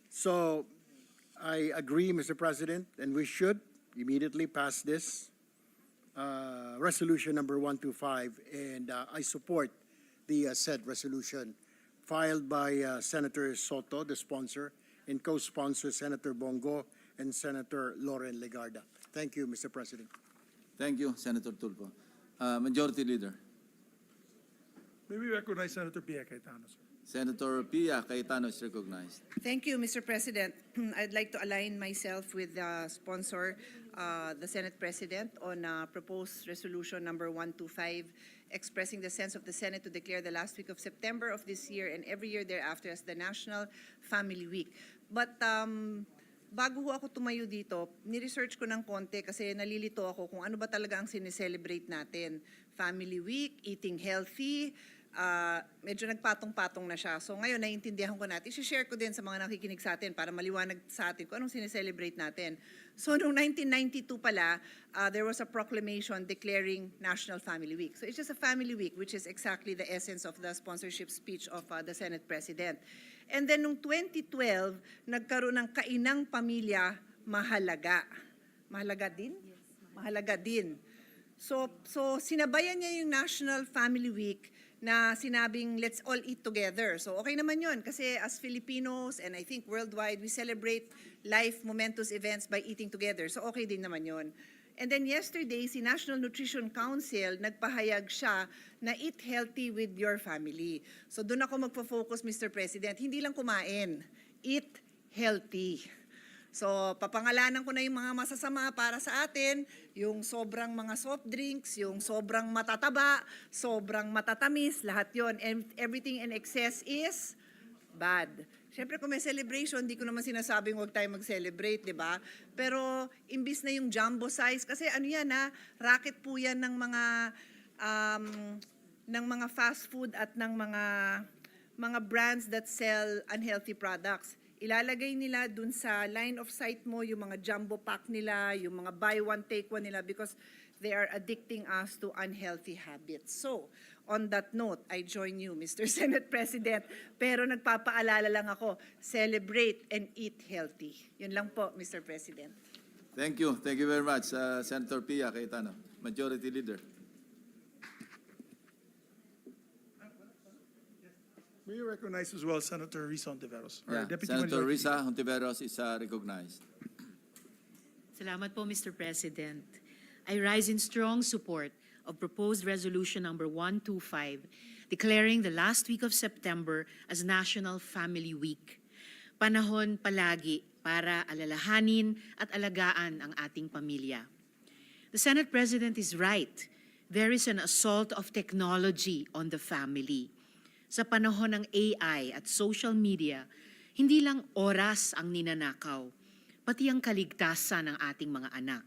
So I agree, Mr. President, and we should immediately pass this resolution number 125, and I support the said resolution filed by Senator Soto, the sponsor, and co-sponsor Senator Bongo and Senator Lauren Legarda. Thank you, Mr. President. Thank you, Senator Tulfo. Majority Leader. May we recognize Senator Pia Cayetano, sir? Senator Pia Cayetano is recognized. Thank you, Mr. President. I'd like to align myself with the sponsor, the Senate President, on proposed resolution number 125, expressing the sense of the Senate to declare the last week of September of this year and every year thereafter as the National Family Week. But bago ho ako tumayo dito, ni-research ko ng konti kasi nalilito ako kung ano ba talaga ang sineselebrate natin. Family Week, eating healthy, medyo nagpatong-patong na siya. So ngayon, naiintindihan ko natin. I-share ko din sa mga nakikinig sa atin para maliwanag sa atin kung anong sineselebrate natin. So noong 1992 pala, there was a proclamation declaring National Family Week. So it's just a family week, which is exactly the essence of the sponsorship speech of the Senate President. And then noong 2012, nagkaroon ng kainang pamilya mahalaga. Mahalaga din? Yes, mahalaga din. So sinabayan niya yung National Family Week na sinabing let's all eat together. So okay naman yun kasi as Filipinos and I think worldwide, we celebrate life momentous events by eating together. So okay din naman yun. And then yesterday, si National Nutrition Council, nagpahayag siya na eat healthy with your family. So doon ako magpo-focus, Mr. President. Hindi lang kumain, eat healthy. So papangalanan ko na yung mga masasama para sa atin, yung sobrang mga soft drinks, yung sobrang matataba, sobrang matatamis, lahat yon. And everything in excess is bad. Siyempre kung may celebration, di ko naman sinasabing huwag tayo mag-celebrate, di ba? Pero imbis na yung jumbo size, kasi ano yan racket po yan ng mga fast food at ng mga brands that sell unhealthy products. Ilalagay nila dun sa line of sight mo yung mga jumbo pack nila, yung mga buy one, take one nila because they are addicting us to unhealthy habits. So, on that note, I join you, Mr. Senate President. Pero nagpapaalala lang ako, celebrate and eat healthy. Yun lang po, Mr. President. Thank you. Thank you very much, Senator Pia Cayetano, Majority Leader. May you recognize as well Senator Risa Hontiveros? Or Yeah, Deputy Senator Majority Risa Hontiveros is recognized. Salamat po, Mr. President. I rise in strong support of proposed resolution number 125, declaring the last week of September as National Family Week. Panahon palagi para alalahanin at alagaan ang ating pamilya. The Senate President is right. There is an assault of technology on the family. Sa panahon ng AI at social media, hindi lang oras ang ninanakaw, pati ang kaligtasan ng ating mga anak.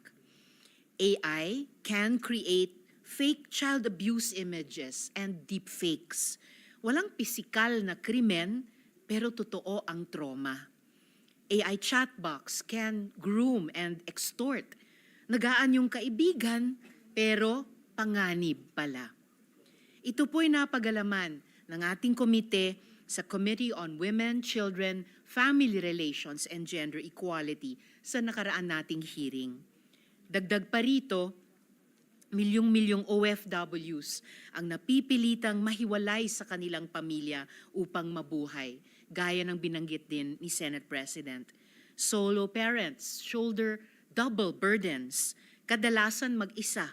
AI can create fake child abuse images and deepfakes. Walang pisikal na krimen, pero totoo ang trauma. AI chatbox can groom and extort. Nagaan yung kaibigan, pero panganib pala. Ito po'y napagalaman ng ating komite sa Committee on Women, Children, Family Relations, and Gender Equality sa nakaraan nating hearing. Dagdag pa rito, milyong-milyong OFWs ang napipilitang mahiwalay sa kanilang pamilya upang mabuhay, gaya ng binanggit din ni Senate President. Solo parents shoulder double burdens, kadalasan mag-isa,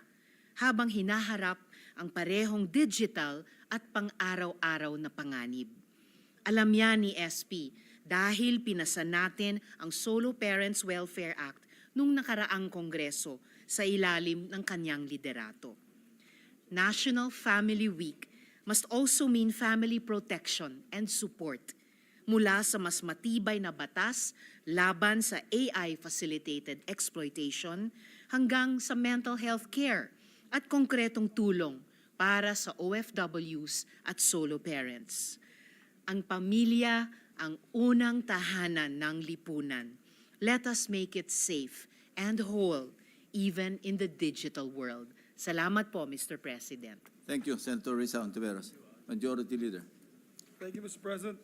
habang hinaharap ang parehong digital at pang-araw-araw na panganib. Alam yan ni SP dahil pinasa natin ang Solo Parents Welfare Act nung nakaraang Kongreso sa ilalim ng kanyang liderato. National Family Week must also mean family protection and support mula sa mas matibay na batas laban sa AI-facilitated exploitation hanggang sa mental health care at konkretong tulong para sa OFWs at solo parents. Ang pamilya ang unang tahanan ng lipunan. Let us make it safe and whole, even in the digital world. Salamat po, Mr. President. Thank you, Senator Risa Hontiveros, Majority Leader. Thank you, Mr. President.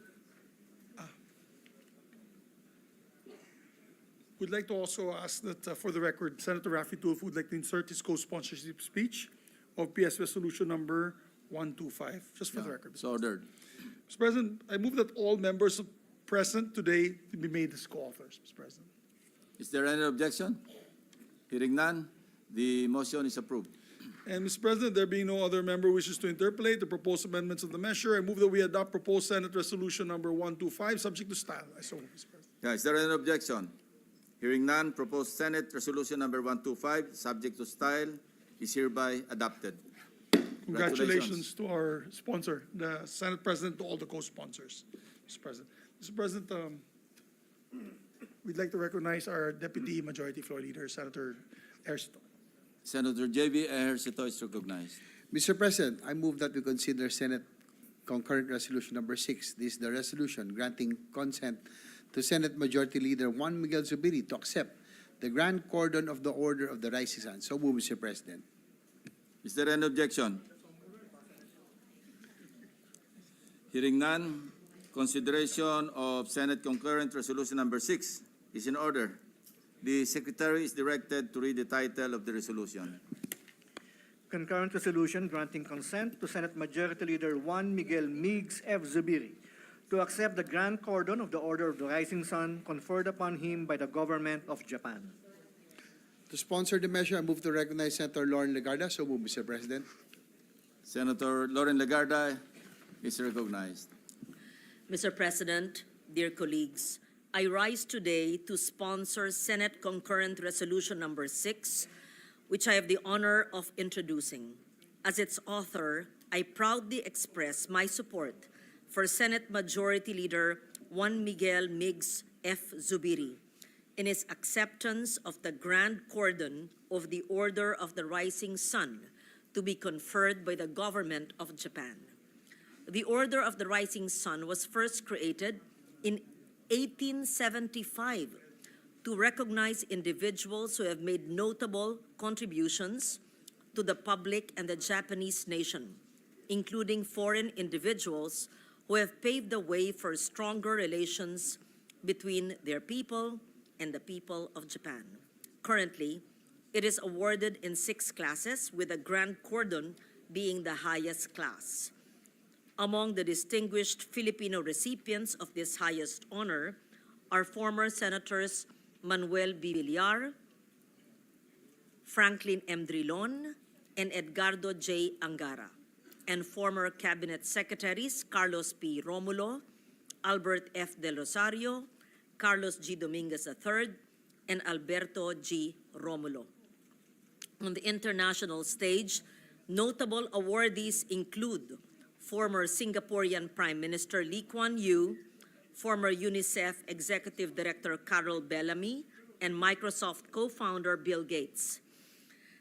We'd like to also ask that, for the record, Senator Raffy Tulfo would like to insert his co-sponsorship speech of PS Resolution number 125, just for the record. So ordered. Mr. President, I move that all members present today to be made as co-authors, Mr. President. Is there any objection? Hearing none, the motion is approved. And, Mr. President, there being no other member wishes to interpolate the proposed amendments of the measure, I move that we adopt proposed Senate Resolution number 125, subject to style. I so move, Mr. President. Yeah, is there any objection? Hearing none, proposed Senate Resolution number 125, subject to style, is hereby adopted. Congratulations to our sponsor, the Senate President, to all the co-sponsors, Mr. President. Mr. President, we'd like to recognize our Deputy Majority Floor Leader, Senator Ernesto. Senator J.B. Ejercito is recognized. Mr. President, I move that we consider Senate Concurrent Resolution number 6. This is the resolution granting consent to Senate Majority Leader Juan Miguel Zubiri to accept the Grand Cordon of the Order of the Rising Sun. So move, Mr. President. Is there any objection? Hearing none, consideration of Senate Concurrent Resolution number 6 is in order. The Secretary is directed to read the title of the resolution. Concurrent resolution granting consent to Senate Majority Leader Juan Miguel Migs F. Zubiri to accept the Grand Cordon of the Order of the Rising Sun conferred upon him by the government of Japan. To sponsor the measure, I move to recognize Senator Lauren Legarda. So move, Mr. President. Senator Lauren Legarda is recognized. Mr. President, dear colleagues, I rise today to sponsor Senate Concurrent Resolution Number 6, which I have the honor of introducing. As its author, I proudly express my support for Senate Majority Leader Juan Miguel Miggs F. Zubiri in his acceptance of the Grand Cordon of the Order of the Rising Sun to be conferred by the government of Japan. The Order of the Rising Sun was first created in 1875 to recognize individuals who have made notable contributions to the public and the Japanese nation, including foreign individuals who have paved the way for stronger relations between their people and the people of Japan. Currently, it is awarded in 6 classes, with the Grand Cordon being the highest class. Among the distinguished Filipino recipients of this highest honor are former Senators Manuel B. Villar, Franklin M. Drilon, and Edgardo J. Angara, and former Cabinet Secretaries Carlos P. Romulo, Albert F. Del Rosario, Carlos G. Dominguez III, and Alberto G. Romulo. On the international stage, notable awardees include former Singaporean Prime Minister Lee Kuan Yew, former UNICEF Executive Director Carol Bellamy, and Microsoft co-founder Bill Gates.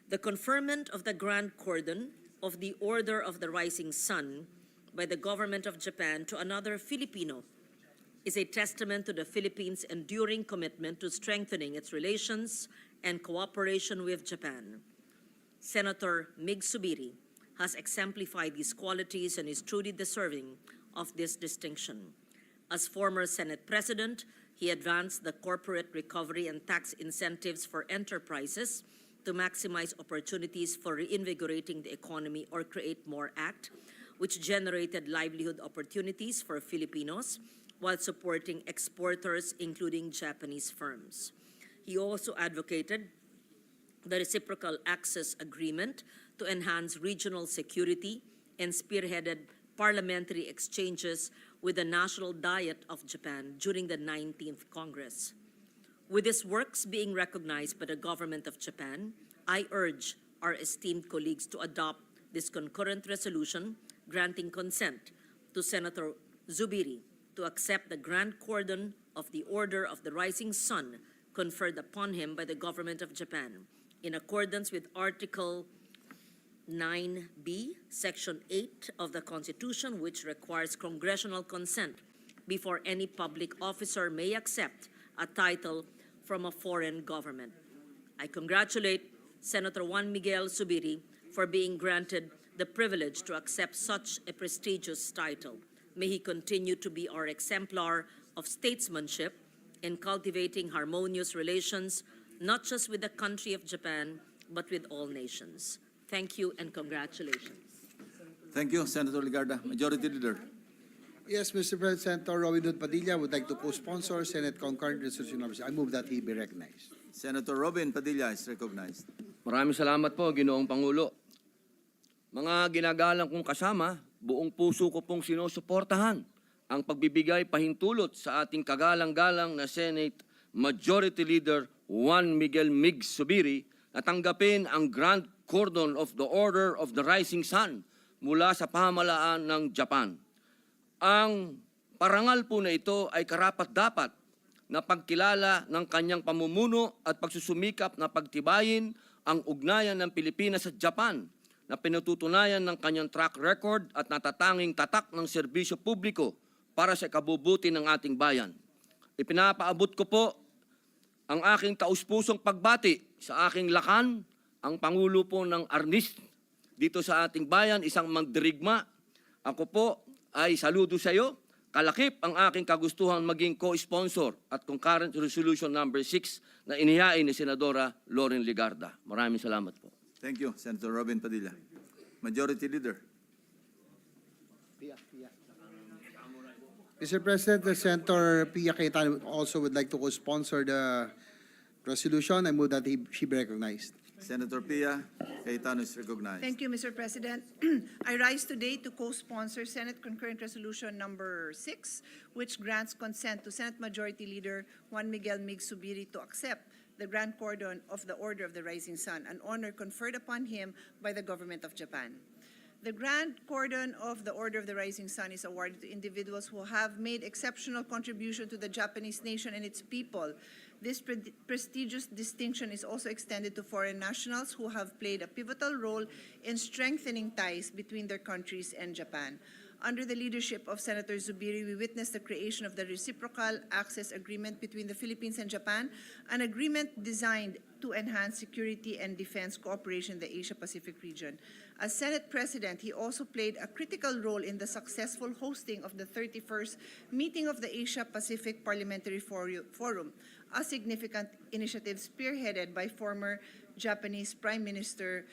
The conferment of the Grand Cordon of the Order of the Rising Sun by the government of Japan to another Filipino is a testament to the Philippines' enduring commitment to strengthening its relations and cooperation with Japan. Senator Miggs Zubiri has exemplified these qualities and is truly deserving of this distinction. As former Senate President, he advanced the corporate recovery and tax incentives for enterprises to maximize opportunities for reinvigorating the economy, or Create More Act, which generated livelihood opportunities for Filipinos while supporting exporters, including Japanese firms. He also advocated the Reciprocal Access Agreement to enhance regional security and spearheaded parliamentary exchanges with the National Diet of Japan during the 19th Congress. With his works being recognized by the government of Japan, I urge our esteemed colleagues to adopt this concurrent resolution granting consent to Senator Zubiri to accept the Grand Cordon of the Order of the Rising Sun conferred upon him by the government of Japan, in accordance with Article 9B, Section 8 of the Constitution, which requires congressional consent before any public officer may accept a title from a foreign government. I congratulate Senator Juan Miguel Zubiri for being granted the privilege to accept such a prestigious title. May he continue to be our exemplar of statesmanship in cultivating harmonious relations, not just with the country of Japan, but with all nations. Thank you and congratulations. Thank you, Senator Legarda. Majority Leader. Yes, Mr. President, Senator Robin Hood Padilla would like to co-sponsor Senate Concurrent Resolution Number 6. I move that he be recognized. Senator Robin Padilla is recognized. Maraming salamat po, Ginoong Pangulo. Mga ginagalang kong kasama, buong puso ko pong sinusuportahan ang pagbibigay pahintulot sa ating kagalang-galang na Senate Majority Leader Juan Miguel Miggs Zubiri na tanggapin ang Grand Cordon of the Order of the Rising Sun mula sa pamahalaan ng Japan. Ang parangal po na ito ay karapat-dapat na pagkilala ng kanyang pamumuno at pagsusumikap na pagtibayin ang ugnayan ng Pilipinas at Japan na pinatutunayan ng kanyang track record at natatanging tatak ng serbisyo publiko para sa ikabubuti ng ating bayan. Ipinapaabot ko po ang aking taus-pusong pagbati sa aking lakan, ang Pangulo po ng Arnis dito sa ating bayan, isang magdirigma. Ako po ay saludo sa iyo. Kalakip ang aking kagustuhan maging co-sponsor at concurrent resolution number 6 na inihain ni Senadora Lauren Legarda. Maraming salamat po. Thank you, Senator Robin Padilla. Majority Leader. Mr. President, the Senator Pia Cayetano also would like to co-sponsor the resolution. I move that she be recognized. Senator Pia Cayetano is recognized. Thank you, Mr. President. I rise today to co-sponsor Senate Concurrent Resolution Number 6, which grants consent to Senate Majority Leader Juan Miguel Mig Zubiri to accept the Grand Cordon of the Order of the Rising Sun, an honor conferred upon him by the government of Japan. The Grand Cordon of the Order of the Rising Sun is awarded to individuals who have made exceptional contribution to the Japanese nation and its people. This prestigious distinction is also extended to foreign nationals who have played a pivotal role in strengthening ties between their countries and Japan. Under the leadership of Senator Zubiri, we witnessed the creation of the Reciprocal Access Agreement between the Philippines and Japan, an agreement designed to enhance security and defense cooperation in the Asia-Pacific region. As Senate President, he also played a critical role in the successful hosting of the 31st meeting of the Asia-Pacific Parliamentary Forum, a significant initiative spearheaded by former Japanese Prime Minister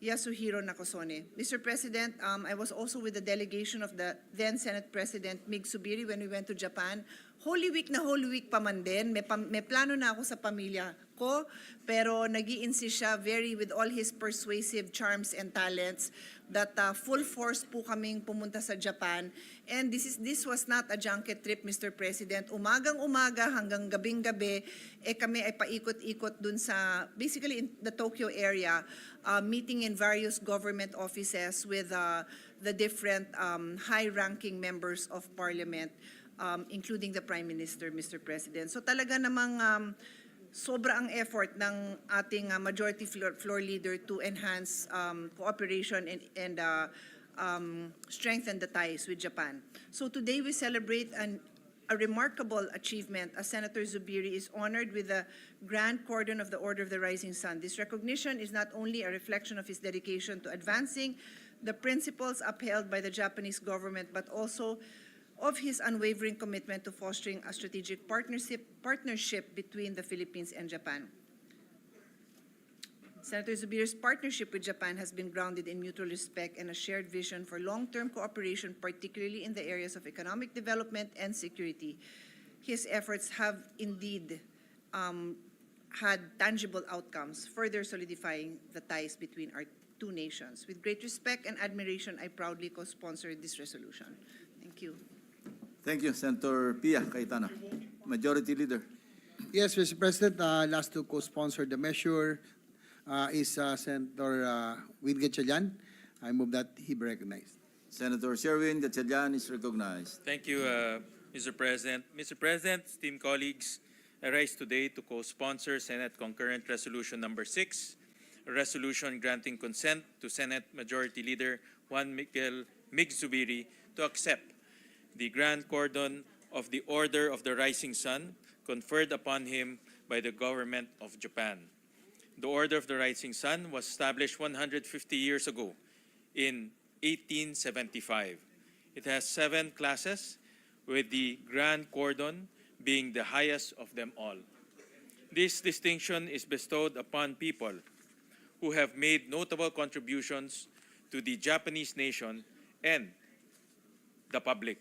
Yasuhiro Nakasone. Mr. President, I was also with the delegation of the then Senate President Mig Zubiri when we went to Japan. Holy Week na Holy Week pa man din. May plano na ako sa pamilya ko, pero nag-i-insist siya with all his persuasive charms and talents that full force po kaming pumunta sa Japan. And this was not a junket trip, Mr. President. Umagang-umaga hanggang gabing-gabi, kami ay paikot-ikot dun sa, basically in the Tokyo area, meeting in various government offices with the different high-ranking members of parliament, including the Prime Minister, Mr. President. So talaga namang sobra ang effort ng ating majority floor leader to enhance cooperation and strengthen the ties with Japan. So today we celebrate a remarkable achievement as Senator Zubiri is honored with the Grand Cordon of the Order of the Rising Sun. This recognition is not only a reflection of his dedication to advancing the principles upheld by the Japanese government, but also of his unwavering commitment to fostering a strategic partnership between the Philippines and Japan. Senator Zubiri's partnership with Japan has been grounded in mutual respect and a shared vision for long-term cooperation, particularly in the areas of economic development and security. His efforts have indeed had tangible outcomes, further solidifying the ties between our two nations. With great respect and admiration, I proudly co-sponsored this resolution. Thank you. Thank you, Senator Pia Cayetano. Majority Leader. Yes, Mr. President, last to co-sponsor the measure is Senator Win Gatchalian. I move that he be recognized. Senator Sherwin Gatchalian is recognized. Thank you, Mr. President. Mr. President, esteemed colleagues, I rise today to co-sponsor Senate Concurrent Resolution Number 6, a resolution granting consent to Senate Majority Leader Juan Miguel Mig Zubiri to accept the Grand Cordon of the Order of the Rising Sun conferred upon him by the government of Japan. The Order of the Rising Sun was established 150 years ago in 1875. It has 7 classes, with the Grand Cordon being the highest of them all. This distinction is bestowed upon people who have made notable contributions to the Japanese nation and the public,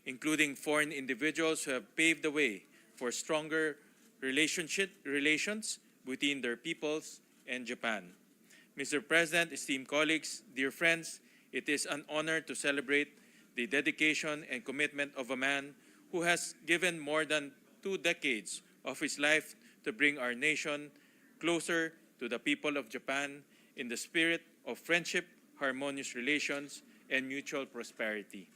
including foreign individuals who have paved the way for stronger relations between their peoples and Japan. Mr. President, esteemed colleagues, dear friends, it is an honor to celebrate the dedication and commitment of a man who has given more than 2 decades of his life to bring our nation closer to the people of Japan in the spirit of friendship, harmonious relations, and mutual prosperity.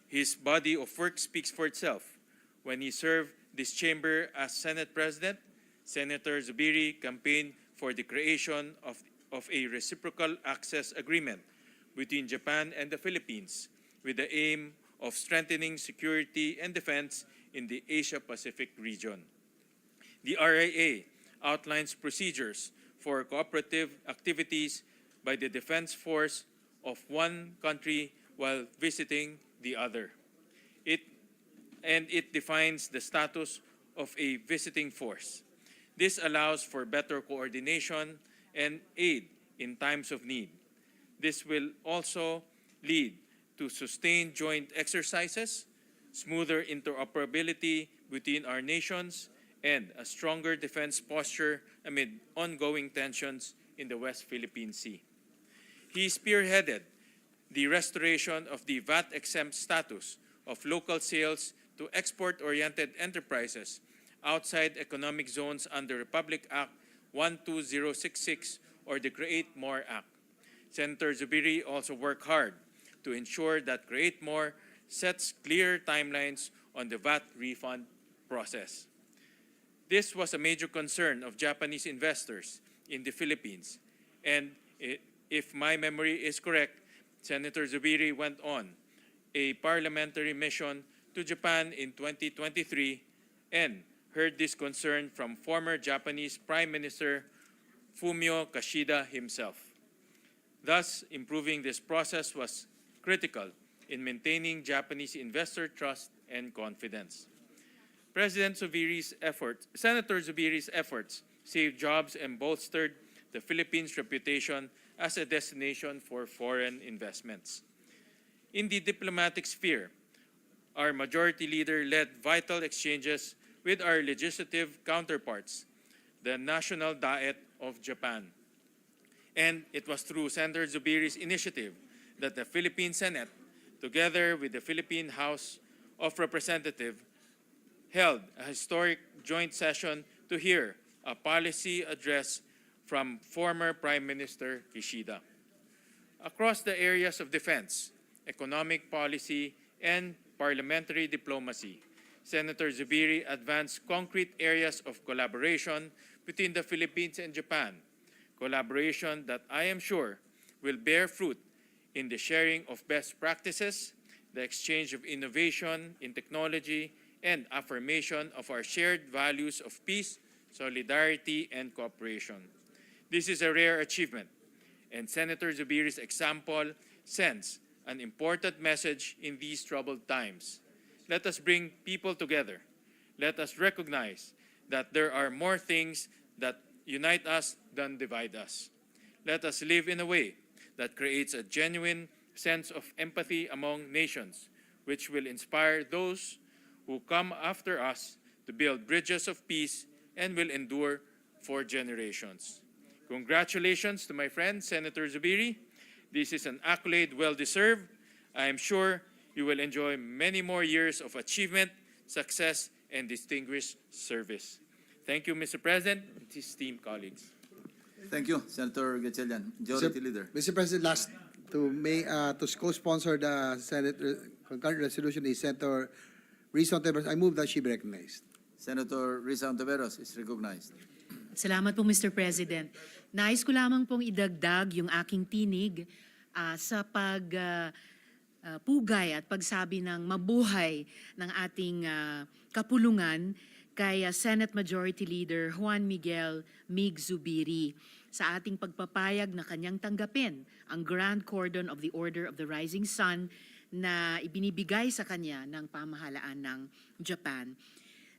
His body of work speaks for itself. When he served this chamber as Senate President, Senator Zubiri campaigned for the creation of a reciprocal access agreement between Japan and the Philippines with the aim of strengthening security and defense in the Asia-Pacific region. The RIA outlines procedures for cooperative activities by the defense force of one country while visiting the other. It defines the status of a visiting force. This allows for better coordination and aid in times of need. This will also lead to sustained joint exercises, smoother interoperability between our nations, and a stronger defense posture amid ongoing tensions in the West Philippine Sea. He spearheaded the restoration of the VAT-exempt status of local sales to export-oriented enterprises outside economic zones under Republic Act 12066 or the Create More Act. Senator Zubiri also worked hard to ensure that Create More sets clear timelines on the VAT refund process. This was a major concern of Japanese investors in the Philippines, and if my memory is correct, Senator Zubiri went on a parliamentary mission to Japan in 2023 and heard this concern from former Japanese Prime Minister Fumio Kishida himself. Thus, improving this process was critical in maintaining Japanese investor trust and confidence. Senator Zubiri's efforts saved jobs and bolstered the Philippines' reputation as a destination for foreign investments. In the diplomatic sphere, our majority leader led vital exchanges with our legislative counterparts, the National Diet of Japan. And it was through Senator Zubiri's initiative that the Philippine Senate, together with the Philippine House of Representatives, held a historic joint session to hear a policy address from former Prime Minister Kishida. Across the areas of defense, economic policy, and parliamentary diplomacy, Senator Zubiri advanced concrete areas of collaboration between the Philippines and Japan, collaboration that I am sure will bear fruit in the sharing of best practices, the exchange of innovation in technology, and affirmation of our shared values of peace, solidarity, and cooperation. This is a rare achievement, and Senator Zubiri's example sends an important message in these troubled times. Let us bring people together. Let us recognize that there are more things that unite us than divide us. Let us live in a way that creates a genuine sense of empathy among nations, which will inspire those who come after us to build bridges of peace and will endure for generations. Congratulations to my friend, Senator Zubiri. This is an accolade well-deserved. I am sure you will enjoy many more years of achievement, success, and distinguished service. Thank you, Mr. President and esteemed colleagues. Thank you, Senator Gatchalian, Majority Leader. Mr. President, last to co-sponsor the Senate concurrent resolution is Senator Risa Ontiveros. I move that she be recognized. Senator Risa Ontiveros is recognized. Salamat po, Mr. President. Nais ko lamang pong idagdag yung aking tinig sa pugay at pagsabi ng mabuhay ng ating kapulungan kay Senate Majority Leader Juan Miguel Mig Zubiri sa ating pagpapayag na kanyang tanggapin ang Grand Cordon of the Order of the Rising Sun na ibinibigay sa kanya ng pamahalaan ng Japan.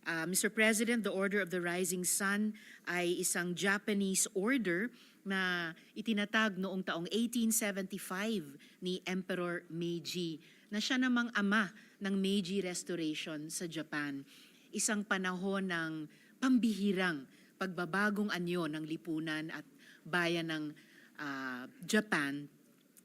Mr. President, the Order of the Rising Sun ay isang Japanese order na itinatag noong taong 1875 ni Emperor Meiji, na siya namang ama ng Meiji Restoration sa Japan. Isang panahon ng pambihirang pagbabagong anyo ng lipunan at bayan ng Japan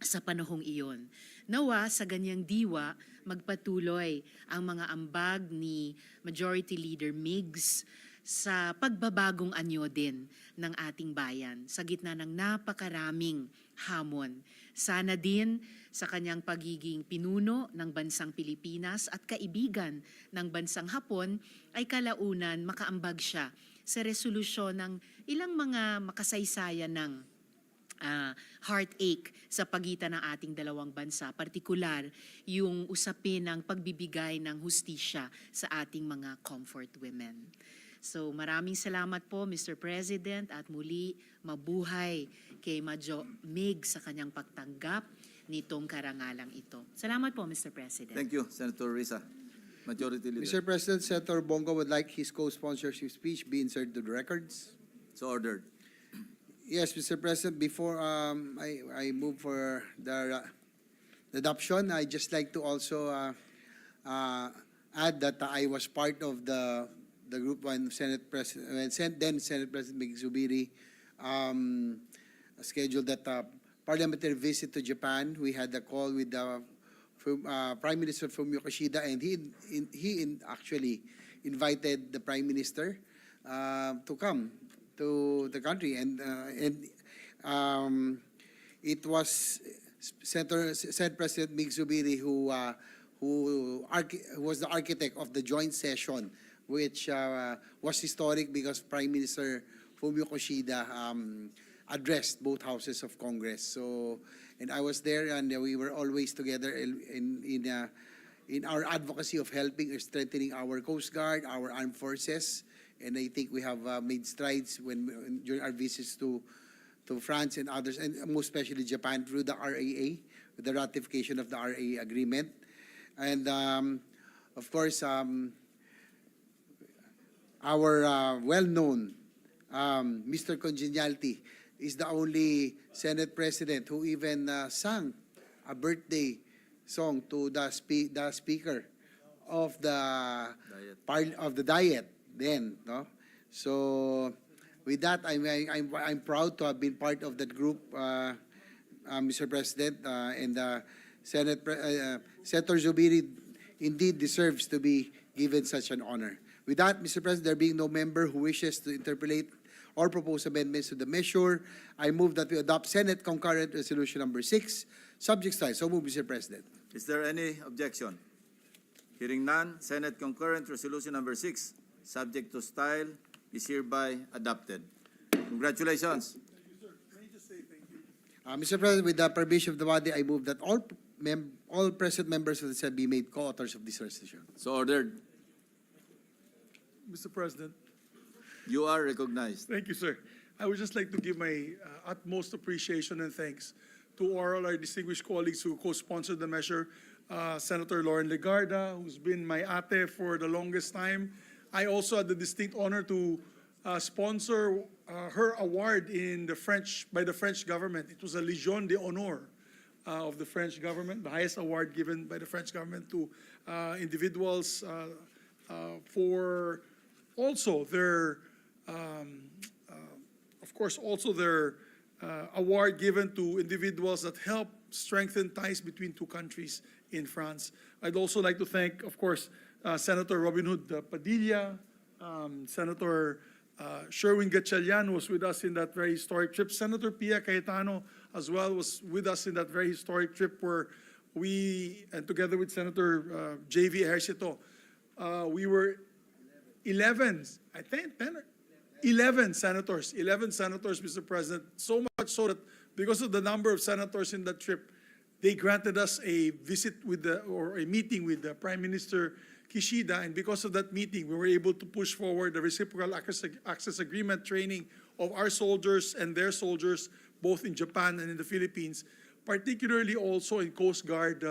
sa panahong iyon. Nawa sa ganyang diwa, magpatuloy ang mga ambag ni Majority Leader Migs sa pagbabagong anyo din ng ating bayan sa gitna ng napakaraming hamon. Sana din sa kanyang pagiging pinuno ng bansang Pilipinas at kaibigan ng bansang Hapon ay kalaunan makaambag siya sa resolusyon ng ilang mga makasaysayan ng heartache sa pagitan ng ating dalawang bansa, partikular yung usapin ng pagbibigay ng hustisya sa ating mga comfort women. So maraming salamat po, Mr. President, at muli mabuhay kay Majo Mig sa kanyang pagtanggap nitong karangalang ito. Salamat po, Mr. President. Thank you, Senator Risa. Majority Leader. Mr. President, Senator Bongo would like his co-sponsorship speech be inserted to the records. So ordered. Yes, Mr. President, before I move for the adoption, I'd just like to also add that I was part of the the Group 1 Senate President, then Senate President Mig Zubiri, scheduled that parliamentary visit to Japan. We had a call with the Prime Minister Fumio Kishida, and he actually invited the Prime Minister to come to the country, and it was Senate President Mig Zubiri who was the architect of the joint session, which was historic because Prime Minister Fumio Kishida addressed both houses of Congress. So, and I was there, and we were always together in our advocacy of helping or strengthening our Coast Guard, our armed forces, and I think we have made strides during our visits to France and others, and most especially Japan through the RAA, with the ratification of the RAA agreement. And of course, our well-known Mr. Congeniality is the only Senate President who even sang a birthday song to the Speaker of the Diet then, no? So with that, I'm proud to have been part of that group, Mr. President, and Senator Zubiri indeed deserves to be given such an honor. With that, Mr. President, there being no member who wishes to interpolate or propose amendments to the measure, I move that we adopt Senate Concurrent Resolution number 6, subject style. So move, Mr. President. Is there any objection? Hearing none, Senate Concurrent Resolution number 6, subject to style, is hereby adopted. Congratulations. Mr. President, with the permission of the body, I move that all present members of the Senate be made co-authors of this resolution. So ordered. Mr. President. You are recognized. Thank you, sir. I would just like to give my utmost appreciation and thanks to all our distinguished colleagues who co-sponsored the measure. Senator Lauren Legarda, who's been my ate for the longest time. I also had the distinct honor to sponsor her award by the French government. It was a Légion d'honneur of the French government, the highest award given by the French government to individuals for also their, of course, also their award given to individuals that help strengthen ties between two countries in France. I'd also like to thank, of course, Senator Robin Hood Padilla, Senator Sherwin Gatchalian was with us in that very historic trip. Senator Pia Cayetano as well was with us in that very historic trip where we, and together with Senator J.V. Ejercito, we were 11 senators, Mr. President, so much so that because of the number of senators in that trip, they granted us a visit or a meeting with the Prime Minister Kishida, and because of that meeting, we were able to push forward the reciprocal access agreement training of our soldiers and their soldiers, both in Japan and in the Philippines, particularly also in Coast Guard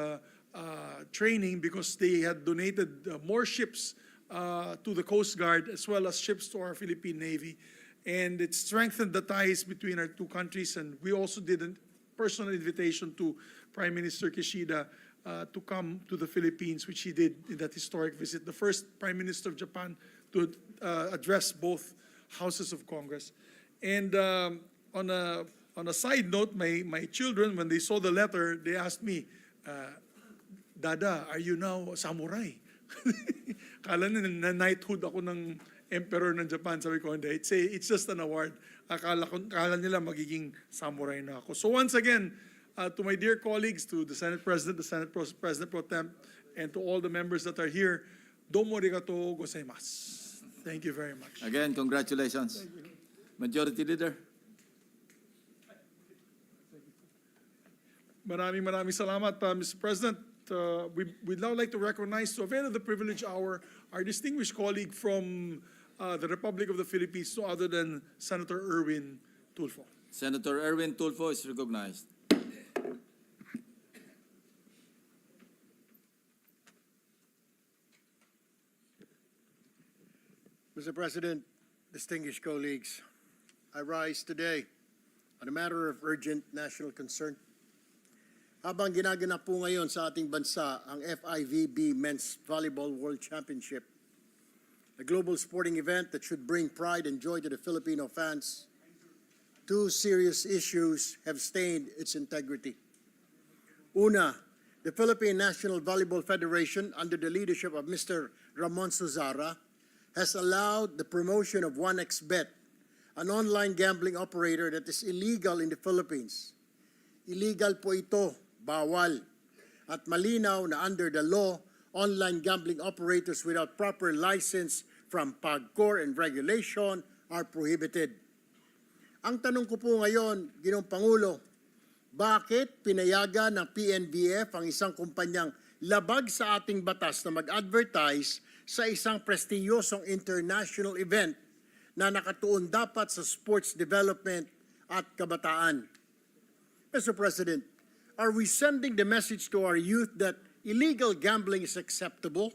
training, because they had donated more ships to the Coast Guard as well as ships to our Philippine Navy. And it strengthened the ties between our two countries, and we also did a personal invitation to Prime Minister Kishida to come to the Philippines, which he did in that historic visit, the first Prime Minister of Japan to address both houses of Congress. And on a side note, my children, when they saw the letter, they asked me, Dada, are you now samurai? Kala na knighthood ako ng emperor ng Japan. Sabi ko, hindi. It's just an award. Kala nila magiging samurai na ako. So once again, to my dear colleagues, to the Senate President, the Senate President Pro Tem, and to all the members that are here, domo arigato gozaimasu. Thank you very much. Again, congratulations. Majority Leader. Maraming salamat, Mr. President. We'd now like to recognize, to avail of the privilege hour, our distinguished colleague from the Republic of the Philippines, no other than Senator Erwin Tulfo. Senator Erwin Tulfo is recognized. Mr. President, distinguished colleagues, I rise today on a matter of urgent national concern. Habang ginaganap po ngayon sa ating bansa ang FIVB Men's Volleyball World Championship, a global sporting event that should bring pride and joy to the Filipino fans, two serious issues have stained its integrity. Una, the Philippine National Volleyball Federation, under the leadership of Mr. Ramon Suzara, has allowed the promotion of 1xBet, an online gambling operator that is illegal in the Philippines. Illegal po ito, bawal. At malinaw na under the law, online gambling operators without proper license from PAGCOR and regulation are prohibited. Ang tanong ko po ngayon, Ginoong Pangulo, bakit pinayagan ng PNBF ang isang kumpanyang labag sa ating batas na mag-advertise sa isang prestiyosong international event na nakatuon dapat sa sports development at kabataan? Mr. President, are we sending the message to our youth that illegal gambling is acceptable?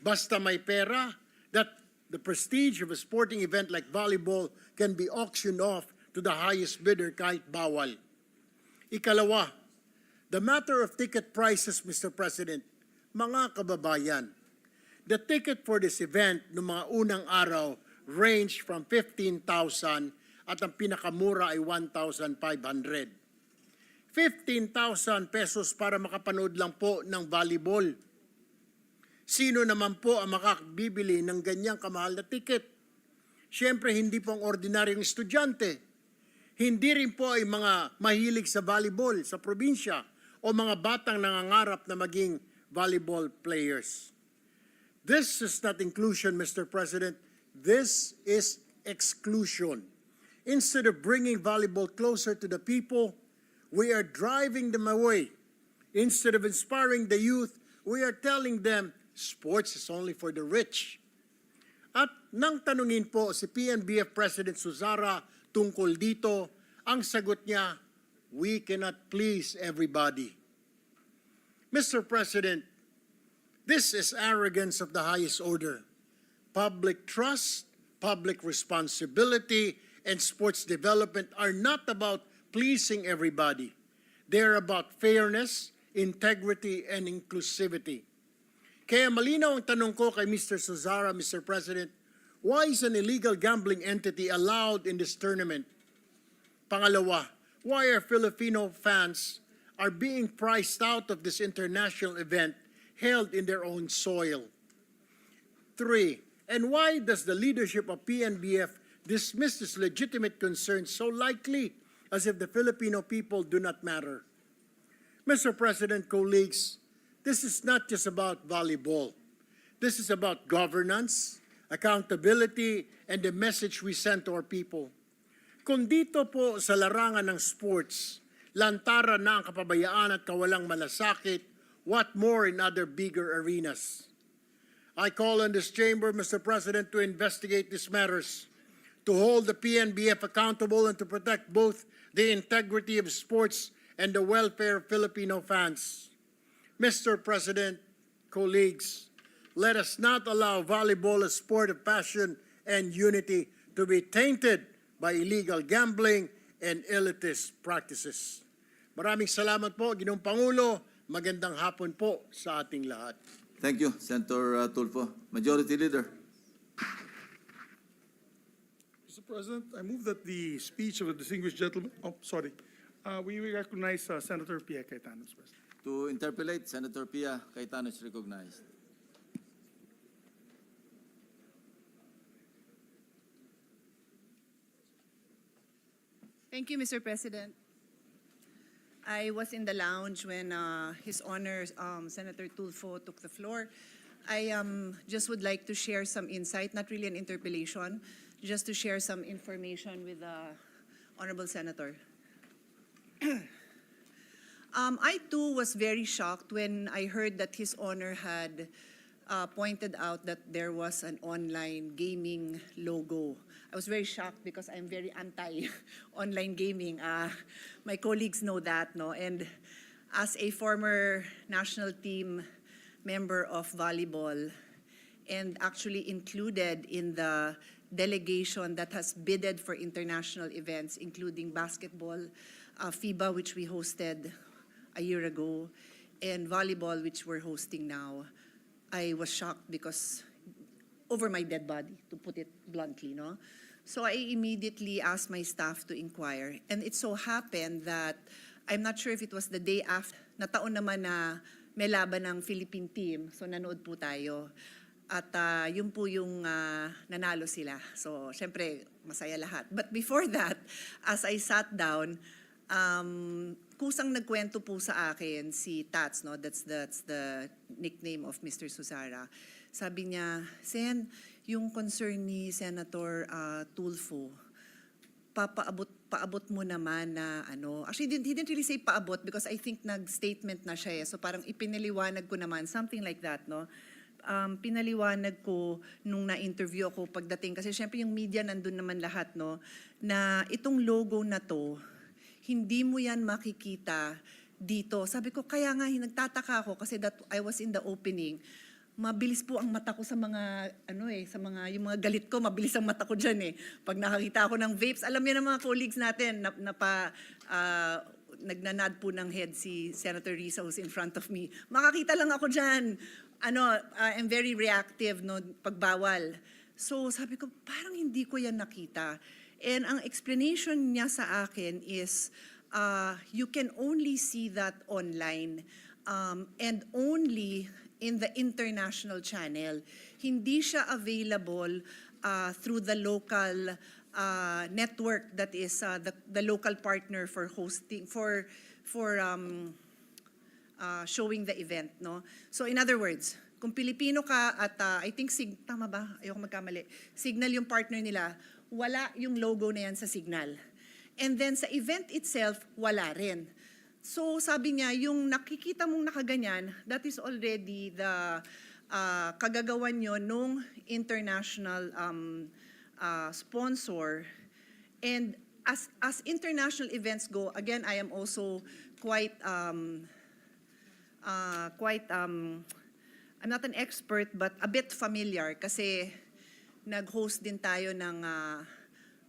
Basta may pera, that the prestige of a sporting event like volleyball can be auctioned off to the highest bidder kahit bawal. Ikalawa, the matter of ticket prices, Mr. President, mga kababayan, the ticket for this event noong mga unang araw range from 15,000 at ang pinakamura ay 1,500. 15,000 pesos para makapanood lang po ng volleyball. Sino naman po ang makakabibili ng ganyang kamahal na ticket? Siyempre, hindi po ang ordinaryong estudyante. Hindi rin po ay mga mahilig sa volleyball sa probinsya o mga batang nangangarap na maging volleyball players. This is not inclusion, Mr. President. This is exclusion. Instead of bringing volleyball closer to the people, we are driving them away. Instead of inspiring the youth, we are telling them sports is only for the rich. At nang tanungin po si PNBF President Suzara tungkol dito, ang sagot niya, we cannot please everybody. Mr. President, this is arrogance of the highest order. Public trust, public responsibility, and sports development are not about pleasing everybody. They're about fairness, integrity, and inclusivity. Kaya malinaw ang tanong ko kay Mr. Suzara, Mr. President, why is an illegal gambling entity allowed in this tournament? Pangalawa, why are Filipino fans are being priced out of this international event held in their own soil? 3, and why does the leadership of PNBF dismiss this legitimate concern so lightly, as if the Filipino people do not matter? Mr. President, colleagues, this is not just about volleyball. This is about governance, accountability, and the message we send to our people. Kung dito po sa larangan ng sports, lantaran na ang kapabayaan at kawalang malasakit, what more in other bigger arenas? I call on this chamber, Mr. President, to investigate these matters, to hold the PNBF accountable and to protect both the integrity of sports and the welfare of Filipino fans. Mr. President, colleagues, let us not allow volleyball, a sport of passion and unity, to be tainted by illegal gambling and elitist practices. Maraming salamat po, Ginoong Pangulo. Magandang hapon po sa ating lahat. Thank you, Senator Tulfo. Majority Leader. Mr. President, I move that the speech of a distinguished gentleman, we recognize Senator Pia Cayetano, Mr. President. To interpolate, Senator Pia Cayetano is recognized. Thank you, Mr. President. I was in the lounge when His Honor Senator Tulfo took the floor. I just would like to share some insight, not really an interpellation, just to share some information with the Honorable Senator. I too was very shocked when I heard that His Honor had pointed out that there was an online gaming logo. I was very shocked because I'm very anti-online gaming. My colleagues know that, no? And as a former national team member of volleyball and actually included in the delegation that has bidded for international events, including basketball, FIBA, which we hosted a year ago, and volleyball, which we're hosting now, I was shocked because over my dead body, to put it bluntly, no? So I immediately asked my staff to inquire. And it so happened that, I'm not sure if it was the day after, nataon naman na may laban ng Philippine team, so nanood po tayo. At yun po yung nanalo sila. So, syempre, masaya lahat. But before that, as I sat down, kusang nagkwento po sa akin si Tats, no? That's the nickname of Mr. Susara. Sabi niya, Sen, yung concern ni Senator Tulfo, paabot mo naman na ano. Actually, he didn't really say paabot because I think nag-statement na siya. So parang ipinaliwanag ko naman, something like that, no? Pinaliwanag ko nung na-interview ako pagdating, kasi syempre yung media nandun naman lahat, no, na itong logo na to, hindi mo yan makikita dito. Sabi ko, kaya nga nagtataka ako kasi that I was in the opening. Mabilis po ang mata ko sa mga, yung mga galit ko, mabilis ang mata ko dyan eh. Pag nakakita ako ng vapes, alam niyo na mga colleagues natin, nagnanad po ng head si Senator Risa who's in front of me. Makakita lang ako dyan. I'm very reactive, no, pagbawal. So sabi ko, parang hindi ko yan nakita. And ang explanation niya sa akin is, you can only see that online and only in the international channel. Hindi siya available through the local network that is the local partner for hosting, for showing the event, no? So in other words, kung Pilipino ka at I think tama ba? Ayoko magkamali. Signal yung partner nila, wala yung logo na yan sa Signal. And then sa event itself, wala rin. So sabi niya, yung nakikita mong nakaganyan, that is already the kagagawan nyo nung international sponsor. And as international events go, again, I am also quite I'm not an expert but a bit familiar kasi nag-host din tayo ng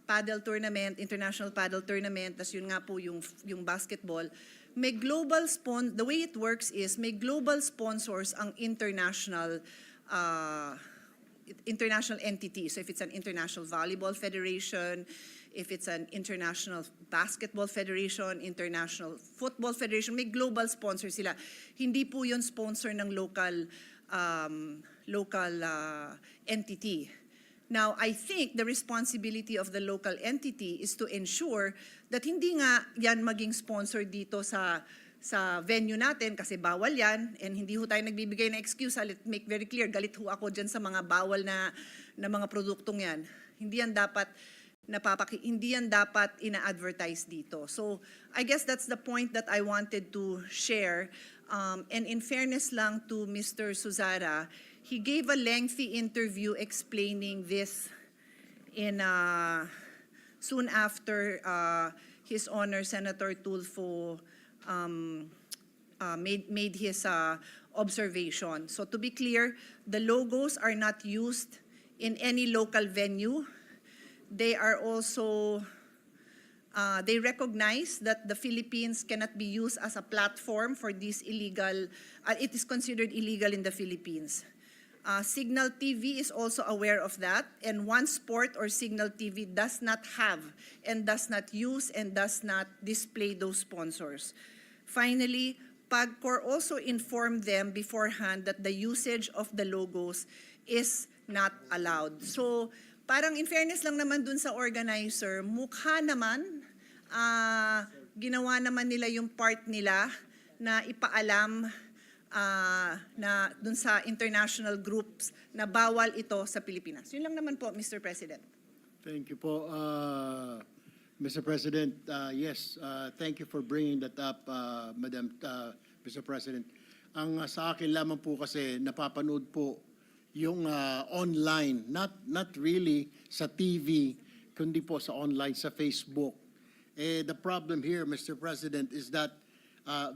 paddle tournament, international paddle tournament, tas yun nga po yung basketball. May global the way it works is may global sponsors ang international entity. So if it's an international volleyball federation, if it's an international basketball federation, international football federation, may global sponsor sila. Hindi po yun sponsor ng local entity. Now, I think the responsibility of the local entity is to ensure that hindi nga yan maging sponsor dito sa venue natin kasi bawal yan and hindi ho tayo nagbibigay na excuse. I'll make very clear, galit ho ako dyan sa mga bawal na mga produktong yan. Hindi yan dapat ina-advertise dito. So, I guess that's the point that I wanted to share. And in fairness lang to Mr. Susara, he gave a lengthy interview explaining this in soon after His Honor Senator Tulfo made his observation. So to be clear, the logos are not used in any local venue. They are also, they recognize that the Philippines cannot be used as a platform for this illegal, it is considered illegal in the Philippines. Signal TV is also aware of that, and One Sport or Signal TV does not have and does not use and does not display those sponsors. Finally, PAGCOR also informed them beforehand that the usage of the logos is not allowed. So, parang in fairness lang naman dun sa organizer, mukha naman, ginawa naman nila yung part nila na ipaalam na dun sa international groups na bawal ito sa Pilipinas. Yun lang naman po, Mr. President. Thank you po, Mr. President. Yes, thank you for bringing that up, Madam Mr. President. Ang sa akin lamang po kasi napapanood po yung online, not really sa TV, kundi po sa online, sa Facebook. The problem here, Mr. President, is that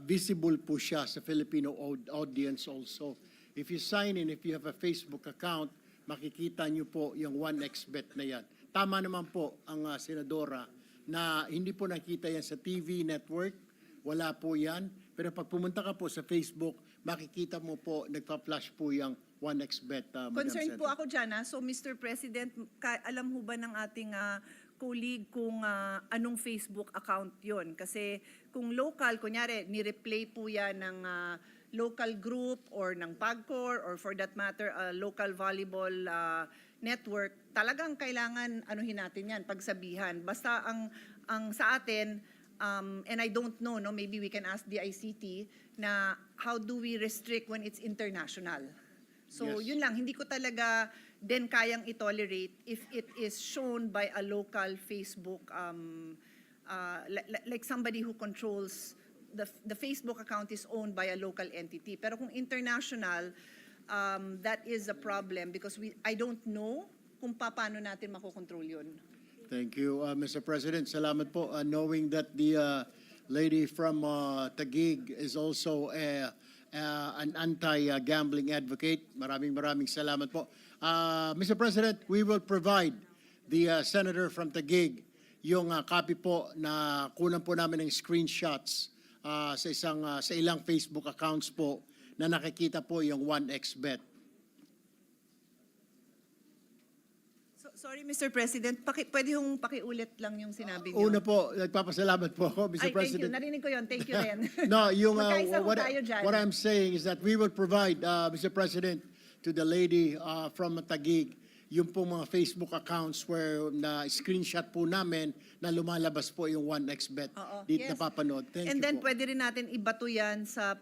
visible po siya sa Filipino audience also. If you sign in, if you have a Facebook account, makikita niyo po yung 1xBet na yan. Tama naman po ang senadora na hindi po nakita yan sa TV network, wala po yan. Pero pag pumunta ka po sa Facebook, makikita mo po, nagpa-flash po yung 1xBet. Madam Concerned po Senator. ako dyan. So, Mr. President, alam ho ba ng ating colleague kung anong Facebook account yon? Kasi kung local, kunyari, ni-replay po yan ng local group or ng PAGCOR or for that matter, local volleyball network, talagang kailangan anuhin natin yan, pagsabihan. Basta ang sa atin, and I don't know, no, maybe we can ask the ICT na how do we restrict when it's international? So Yes. yun lang, hindi ko talaga din kayang i-tolerate if it is shown by a local Facebook, like somebody who controls, the Facebook account is owned by a local entity. Pero kung international, that is a problem because I don't know kung paano natin makokontrol yun. Thank you, Mr. President. Salamat po. Knowing that the lady from Taguig is also an anti-gambling advocate, maraming salamat po. Mr. President, we will provide the senator from Taguig yung copy po na kunan po namin ng screenshots sa ilang Facebook accounts po na nakikita po yung 1xBet. Sorry, Mr. President, pwede hong pakiulit lang yung sinabi niyo. Una po, nagpapasalamat po ako, Mr. Ay, thank you. President. Narinig ko yun. Thank you rin. No, yung Magkaisa ho tayo dyan. what I'm saying is that we will provide, Mr. President, to the lady from Taguig, yung pong mga Facebook accounts where na screenshot po namin na lumalabas po yung 1xBet. Oo, Dito yes. napapanood. Thank And you then po. pwede rin natin ibato yan sa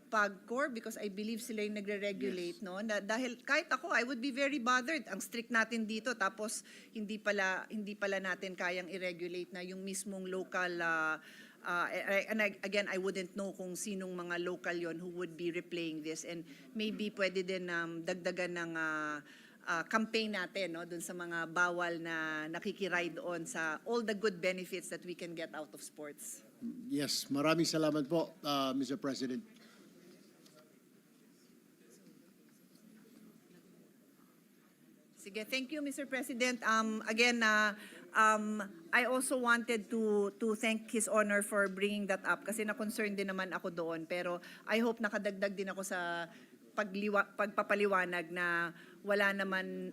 PAGCOR because I believe sila yung nagre-regulate, no? Na, dahil kahit ako, I would be very bothered. Ang strict natin dito tapos hindi pala natin kayang i-regulate na yung mismong local again, I wouldn't know kung sinong mga local yon who would be replaying this, and maybe pwede din dagdagan ng campaign natin, no, dun sa mga bawal na nakikiride on sa all the good benefits that we can get out of sports. Yes, maraming salamat po, Mr. President. Sige, thank you, Mr. President. Again, I also wanted to thank His Honor for bringing that up kasi na-concern din naman ako doon. Pero I hope nakadagdag din ako sa pagpapaliwanag na wala naman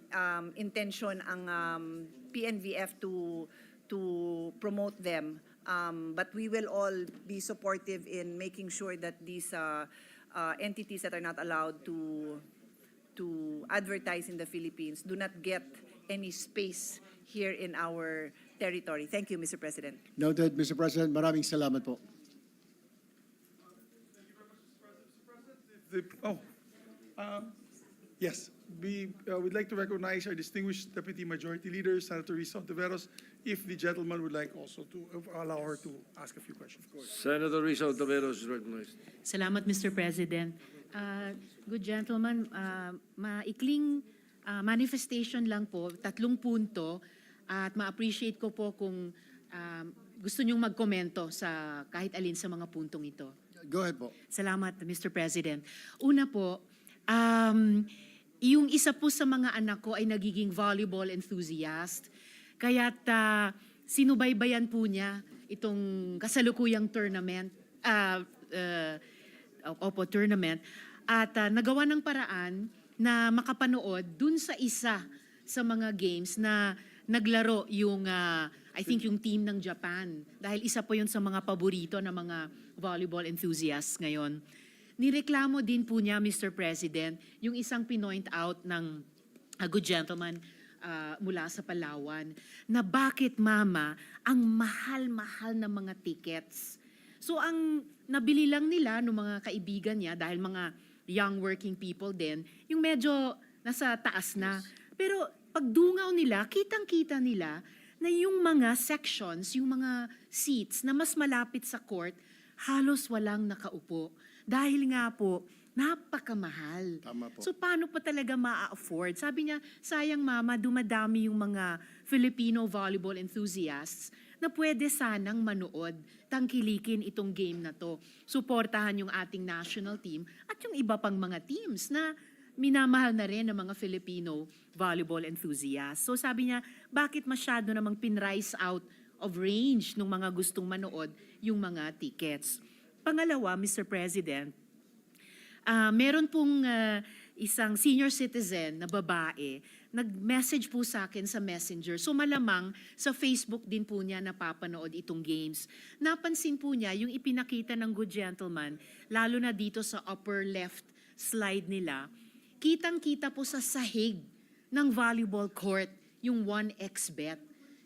intention ang PNVF to promote them. But we will all be supportive in making sure that these entities that are not allowed to advertise in the Philippines do not get any space here in our territory. Thank you, Mr. President. Noted, Mr. President. Maraming salamat po. Yes, we would like to recognize our distinguished Deputy Majority Leader, Senator Risa Ontiveros, if the gentleman would like also to allow her to ask a few questions. Senator Risa Ontiveros is recognized. Salamat, Mr. President. Good gentlemen, maikling manifestation lang po, 3 punto, at ma-appreciate ko po kung gusto nyong magkomento sa kahit alin sa mga puntong ito. Go ahead po. Salamat, Mr. President. Una po, yung isa po sa mga anak ko ay nagiging volleyball enthusiast. Kaya't sinubaybayan po niya itong kasalukuyang tournament, tournament, at nagawa ng paraan na makapanood dun sa isa sa mga games na naglaro yung, I think yung team ng Japan. Dahil isa po yun sa mga paborito ng mga volleyball enthusiasts ngayon. Nireklamo din po niya, Mr. President, yung isang pinoint out ng good gentleman mula sa Palawan, na bakit, mama, ang mahal-mahal na mga tickets. So ang nabili lang nila ng mga kaibigan niya, dahil mga young working people din, yung medyo nasa taas na. Pero pagdungaw nila, kitang-kita nila na yung mga sections, yung mga seats na mas malapit sa court, halos walang nakaupo. Dahil nga po, napakamahal. Tama po. So paano pa talaga ma-afford? Sabi niya, sayang mama, dumadami yung mga Filipino volleyball enthusiasts na pwede sanang manood, tangkilikin itong game na to. Suportahan yung ating national team at yung iba pang mga teams na minamahal na rin ng mga Filipino volleyball enthusiasts. So sabi niya, bakit masyado namang pinrise out of range ng mga gustong manood yung mga tickets? pangalawa, Mr. President, meron pong isang senior citizen na babae, nag-message po sa akin sa Messenger. So malamang sa Facebook din po niya napapanood itong games. Napansin po niya yung ipinakita ng good gentleman, lalo na dito sa upper left slide nila, kitang-kita po sa sahig ng volleyball court yung 1xbet.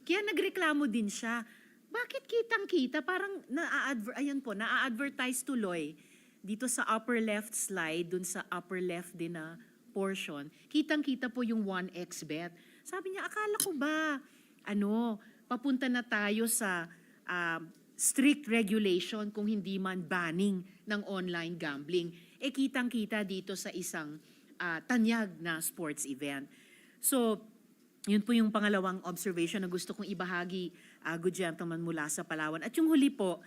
Kaya nagreklamo din siya. Bakit kitang-kita? Parang na-advertise tuloy dito sa upper left slide, dun sa upper left din na portion, kitang-kita po yung 1xbet. Sabi niya, akala ko ba, papunta na tayo sa strict regulation kung hindi man banning ng online gambling. Kitang-kita dito sa isang tanyag na sports event. So, yun po yung pangalawang observation na gusto kong ibahagi, good gentleman, mula sa Palawan. At yung huli po,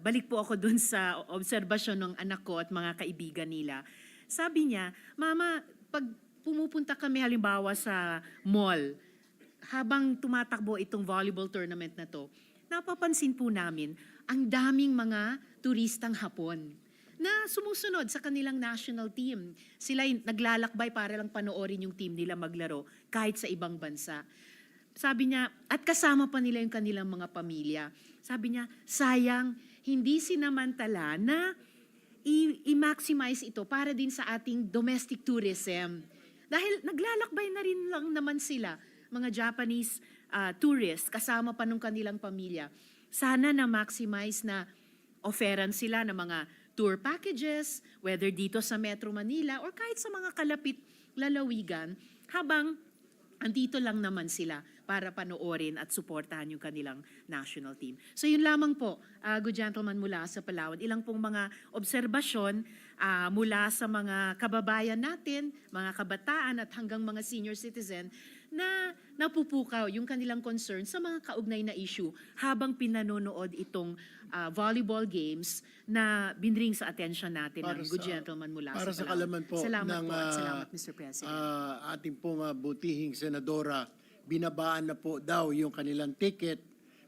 balik po ako dun sa obserbasyon ng anak ko at mga kaibigan nila. Sabi niya, Mama, pag pumupunta kami halimbawa sa mall, habang tumatakbo itong volleyball tournament na to, napapansin po namin ang daming mga turistang Hapon na sumusunod sa kanilang national team. Sila'y naglalakbay para lang panoorin yung team nila maglaro kahit sa ibang bansa. Sabi niya, at kasama pa nila yung kanilang mga pamilya. Sabi niya, sayang, hindi sinamantala na i-maximize ito para din sa ating domestic tourism. Dahil naglalakbay na rin lang naman sila, mga Japanese tourists, kasama pa nung kanilang pamilya. Sana na-maximize na offeran sila ng mga tour packages, whether dito sa Metro Manila or kahit sa mga kalapit lalawigan, habang andito lang naman sila para panoorin at suportahan yung kanilang national team. So yun lamang po, good gentleman, mula sa Palawan. Ilang pong mga obserbasyon mula sa mga kababayan natin, mga kabataan at hanggang mga senior citizen na napupukaw yung kanilang concern sa mga kaugnay na issue habang pinanonood itong volleyball games na binring sa attention natin ng good gentleman mula para sa sa Palawan. kalaman po Salamat ng po at salamat, Mr. President. ating pong butihing senadora, binabaan na po daw yung kanilang ticket.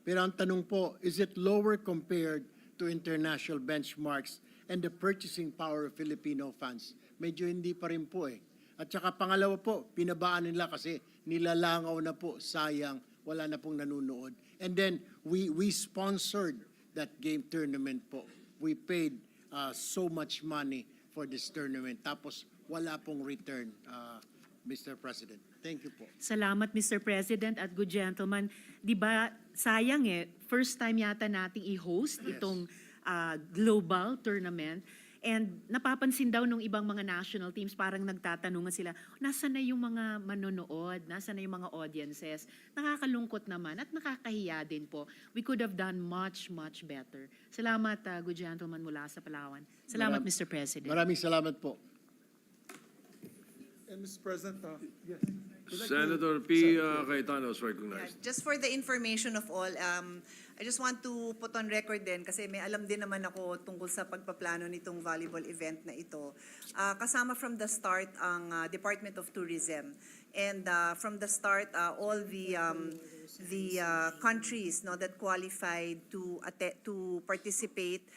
Pero ang tanong po, is it lower compared to international benchmarks and the purchasing power of Filipino fans? Medyo hindi pa rin po eh. At saka pangalawa po, pinabaan nila kasi nilalangaw na po, sayang, wala na pong nanonood. And then, we sponsored that game tournament po. We paid so much money for this tournament. Tapos, wala pong return, Mr. President. Thank you po. Salamat, Mr. President at good gentleman. Di ba, sayang first time yata nating i-host itong global tournament. And napapansin daw nung ibang mga national teams, parang nagtatanungan sila, nasaan na yung mga manonood? Nasaan na yung mga audiences? Nakakalungkot naman at nakakahiya din po. We could have done much, much better. Salamat, good gentleman, mula sa Palawan. Salamat, Mr. President. Maraming salamat po. And Mr. President, yes. Senator P. Cayetano is recognized. Just for the information of all, I just want to put on record din kasi may alam din naman ako tungkol sa pagpaplano nitong volleyball event na ito. Kasama from the start ang Department of Tourism. And from the start, all the countries that qualified to participate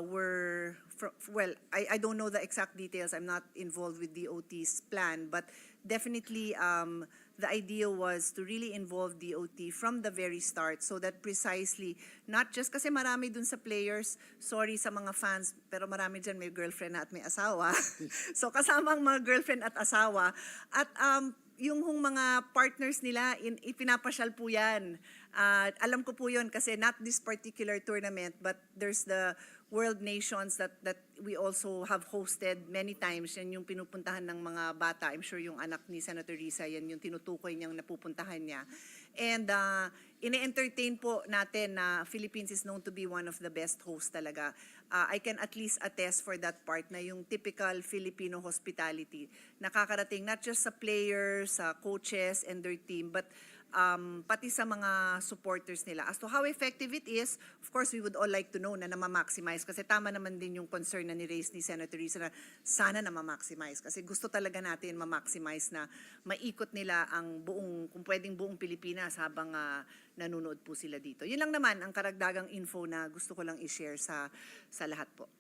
were, well, I don't know the exact details. I'm not involved with DOT's plan, but definitely the idea was to really involve DOT from the very start so that precisely, not just kasi marami dun sa players, sorry sa mga fans, pero marami dyan may girlfriend na at may asawa. So kasama ang mga girlfriend at asawa. At yung mga partners nila, ipinapasyal po yan. Alam ko po yun kasi not this particular tournament, but there's the world nations that we also have hosted many times. Yan yung pinupuntahan ng mga bata. I'm sure yung anak ni Senator Risa, yan yung tinutukoy niyang napupuntahan niya. And ine-entertain po natin na Philippines is known to be one of the best hosts talaga. I can at least attest for that part na yung typical Filipino hospitality. Nakakarating not just sa players, sa coaches and their team, but pati sa mga supporters nila. As to how effective it is, of course, we would all like to know na ma-maximize kasi tama naman din yung concern na ni-raise ni Senator Risa na sana na ma-maximize kasi gusto talaga natin ma-maximize na maikot nila ang buong, kung pwedeng buong Pilipinas habang nanonood po sila dito. Yun lang naman ang karagdagang info na gusto ko lang i-share sa lahat po.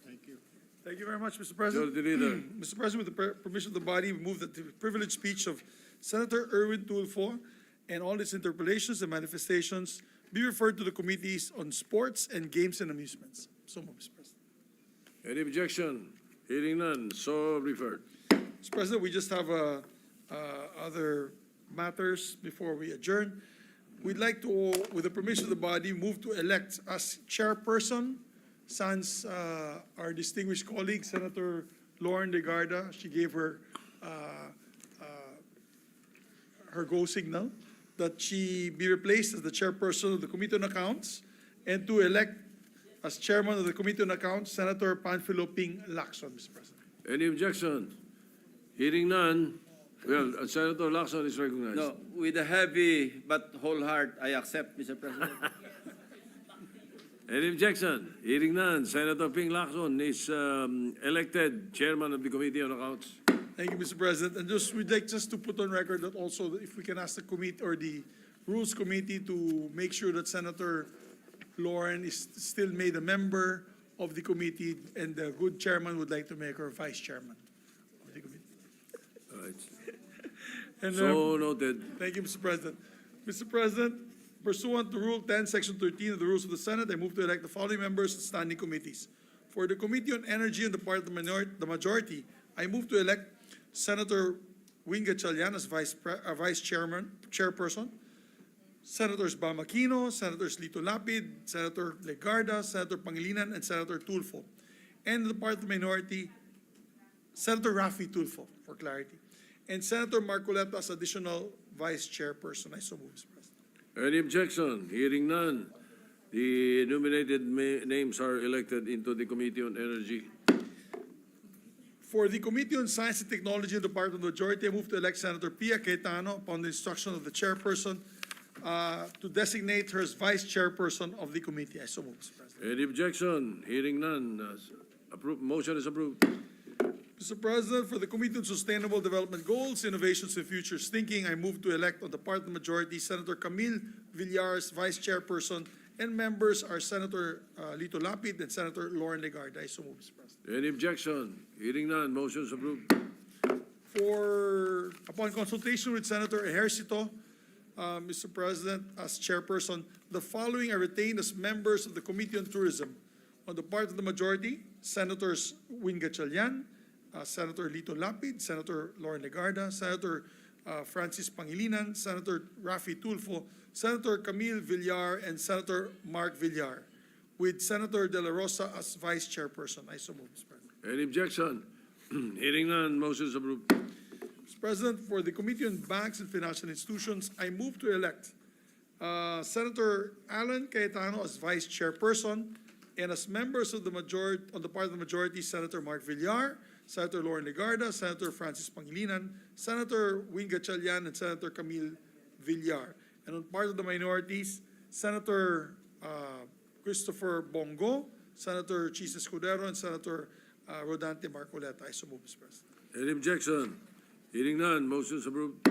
Thank you. Thank you very much, Mr. President. Majority Leader. Mr. President, with the permission of the body, we move that the privileged speech of Senator Erwin Tulfo and all its interpolations and manifestations be referred to the committees on sports and games and amusements. So moved, Mr. President. Any objection? Hearing none, so referred. Mr. President, we just have other matters before we adjourn. We'd like to, with the permission of the body, move to elect as chairperson, sans our distinguished colleague, Senator Lauren Legarda. She gave her go signal that she be replaced as the chairperson of the Committee on Accounts, and to elect as chairman of the Committee on Accounts, Senator Panfilo Ping Lacson, Mr. President. Any objection? Hearing none, well, Senator Lacson is recognized. No, with a heavy but whole heart, I accept, Mr. President. Any objection? Hearing none, Senator Ping Lacson is elected chairman of the Committee on Accounts. Thank you, Mr. President. And we'd like just to put on record that also if we can ask the committee or the Rules Committee to make sure that Senator Lauren is still made a member of the committee, and the good chairman would like to make her vice chairman of the committee. All right. And, So noted. thank you, Mr. President. Mr. President, pursuant to Rule 10, Section 13 of the Rules of the Senate, I move to elect the following members of standing committees. For the Committee on Energy on the part of the majority, I move to elect Senator Wing Gatchalian as vice chairperson, Senators Bam Aquino, Senators Lito Lapid, Senator Legarda, Senator Pangilinan, and Senator Tulfo. And the part of the minority, Senator Raffy Tulfo, for clarity. And Senator Marcoleta as additional vice chairperson. I so move, Mr. President. Any objection? Hearing none, the nominated names are elected into the Committee on Energy. For the Committee on Science and Technology in the part of the majority, I move to elect Senator Pia Cayetano upon the instruction of the chairperson to designate her as vice chairperson of the committee. I so move, Mr. President. Any objection? Hearing none, motion is approved. Mr. President, for the Committee on Sustainable Development Goals, Innovations, and Futures Thinking, I move to elect on the part of the majority Senator Camille Villar as vice chairperson, and members are Senator Lito Lapid and Senator Lauren Legarda. I so move, Mr. President. Any objection? Hearing none, motion is approved. Upon consultation with Senator Ejercito, Mr. President, as chairperson, the following are retained as members of the Committee on Tourism. On the part of the majority, Senators Wing Gatchalian, Senator Lito Lapid, Senator Lauren Legarda, Senator Francis Pangilinan, Senator Raffy Tulfo, Senator Camille Villar, and Senator Mark Villar, with Senator De La Rosa as vice chairperson. I so move, Mr. President. Any objection? Hearing none, motion is approved. Mr. President, for the Committee on Banks and Financial Institutions, I move to elect Senator Alan Cayetano as vice chairperson, and as members of the majority, on the part of the majority, Senator Mark Villar, Senator Lauren Legarda, Senator Francis Pangilinan, Senator Wing Gatchalian, and Senator Camille Villar. And on part of the minorities, Senator Christopher Bongo, Senator Chis Escudero, and Senator Rodante Marcoleta. I so move, Mr. President. Any objection? Hearing none, motion is approved.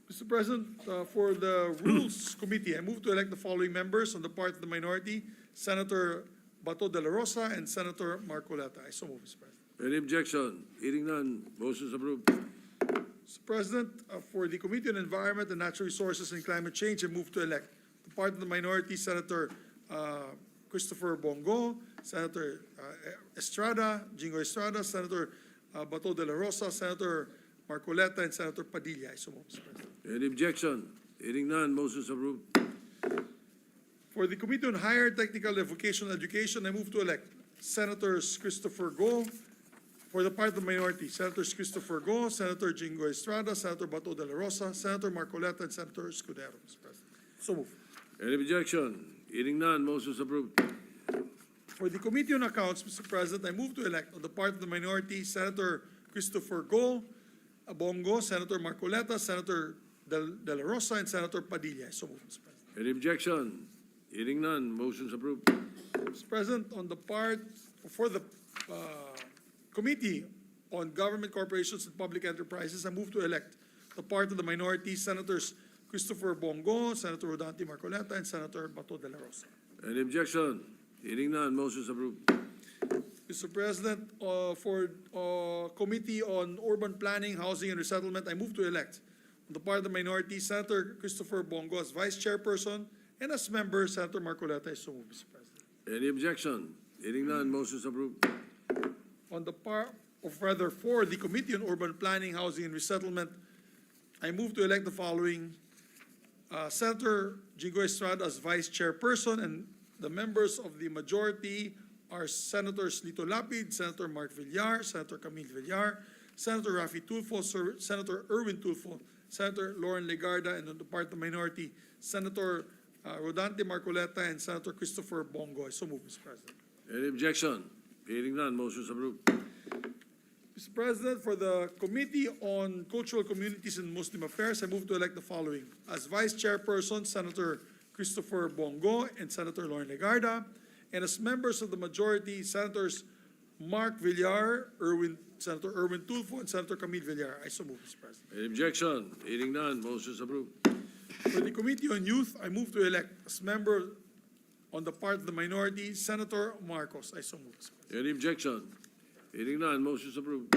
Mr. President, for the Rules Committee, I move to elect the following members on the part of the minority, Senator Bato de la Rosa and Senator Marcoleta. I so move, Mr. President. Any objection? Hearing none, motion is approved. Mr. President, for the Committee on Environment and Natural Resources and Climate Change, I move to elect the part of the minority, Senator Christopher Bongo, Senator Jingo Estrada, Senator Bato de la Rosa, Senator Marcoleta, and Senator Padilla. I so move, Mr. President. Any objection? Hearing none, motion is approved. For the Committee on Higher Technical and Vocational Education, I move to elect Senators Christopher Go, for the part of the minority, Senators Christopher Go, Senator Jingo Estrada, Senator Bato de la Rosa, Senator Marcoleta, and Senator Escudero, Mr. President. So move. Any objection? Hearing none, motion is approved. For the Committee on Accounts, Mr. President, I move to elect on the part of the minority, Senator Christopher Go, Bongo, Senator Marcoleta, Senator De La Rosa, and Senator Padilla. I so move, Mr. President. Any objection? Hearing none, motion's approved. Mr. President, on the part for the Committee on Government Corporations and Public Enterprises, I move to elect the part of the minority, Senators Christopher Bongo, Senator Rodante Marcoleta, and Senator Bato de la Rosa. Any objection? Hearing none, motion's approved. Mr. President, for Committee on Urban Planning, Housing, and Resettlement, I move to elect on the part of the minority, Senator Christopher Bongo as Vice Chairperson, and as member, Senator Marcoleta. I so move, Mr. President. Any objection? Hearing none, motion's approved. On the part, or rather, for the Committee on Urban Planning, Housing, and Resettlement, I move to elect the following: Senator Jingo Estrada as Vice Chairperson, and the members of the majority are Senators Lito Lapid, Senator Mark Villar, Senator Camille Villar, Senator Rafi Tulfo, Senator Erwin Tulfo, Senator Lauren Legarda, and on the part of the minority, Senator Rodante Marcoleta and Senator Christopher Bongo. I so move, Mr. President. Any objection? Hearing none, motion's approved. Mr. President, for the Committee on Cultural Communities and Muslim Affairs, I move to elect the following: as Vice Chairperson, Senator Christopher Bongo and Senator Lauren Legarda, and as members of the majority, Senators Mark Villar, Senator Erwin Tulfo, and Senator Camille Villar. I so move, Mr. President. Any objection? Hearing none, motion's approved. For the Committee on Youth, I move to elect as member on the part of the minority, Senator Marcos. I so move, Mr. President. Any objection? Hearing none, motion's approved.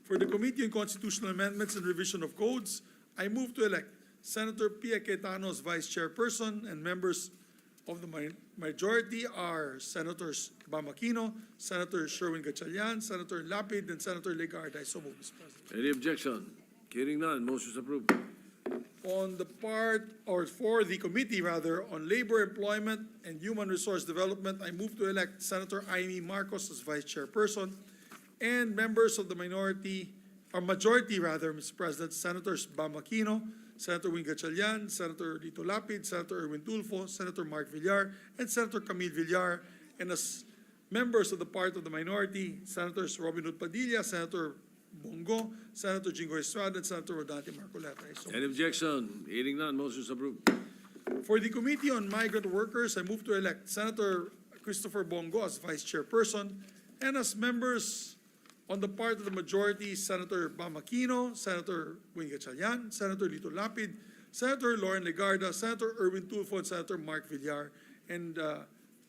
For the Committee on Constitutional Amendments and Revision of Codes, I move to elect Senator Pia Cayetano as Vice Chairperson, and members of the majority are Senators Bam Aquino, Senator Sherwin Gatchalian, Senator Lapid, and Senator Legarda. I so move, Mr. President. Any objection? Hearing none, motion's approved. On the part, or for the committee rather, on Labor, Employment, and Human Resource Development, I move to elect Senator Amy Marcos as Vice Chairperson, and members of the minority, or majority rather, Mr. President, Senators Bam Aquino, Senator Wing Gatchalian, Senator Lito Lapid, Senator Erwin Tulfo, Senator Mark Villar, and Senator Camille Villar, and as members of the part of the minority, Senators Robin Hood Padilla, Senator Bongo, Senator Jingo Estrada, and Senator Rodante Marcoleta. Any objection? Hearing none, motion's approved. For the Committee on Migrant Workers, I move to elect Senator Christopher Bongo as Vice Chairperson, and as members on the part of the majority, Senator Bam Aquino, Senator Wing Gatchalian, Senator Lito Lapid, Senator Lauren Legarda, Senator Erwin Tulfo, and Senator Mark Villar, and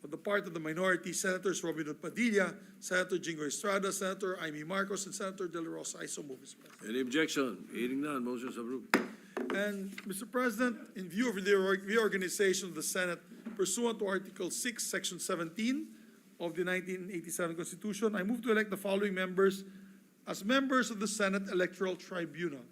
on the part of the minority, Senators Robin Hood Padilla, Senator Jingo Estrada, Senator Amy Marcos, and Senator De La Rosa. I so move, Mr. President. Any objection? Hearing none, motion's approved. And, Mr. President, in view of the reorganization of the Senate pursuant to Article 6, Section 17 of the 1987 Constitution, I move to elect the following members as members of the Senate Electoral Tribunal.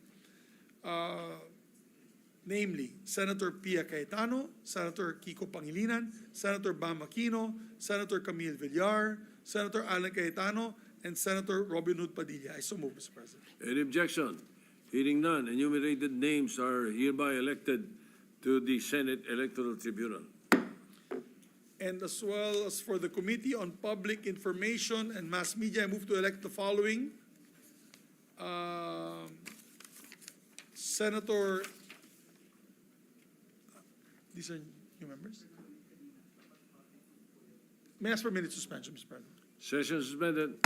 Namely, Senator Pia Cayetano, Senator Kiko Pangilinan, Senator Bam Aquino, Senator Camille Villar, Senator Alan Cayetano, and Senator Robin Hood Padilla. I so move, Mr. President. Any objection? Hearing none, enumerated names are hereby elected to the Senate Electoral Tribunal. And as well as for the Committee on Public Information and Mass Media, I move to elect the following: Senator, these are new members. May I ask for a minute suspension, Mr. President? Session suspended.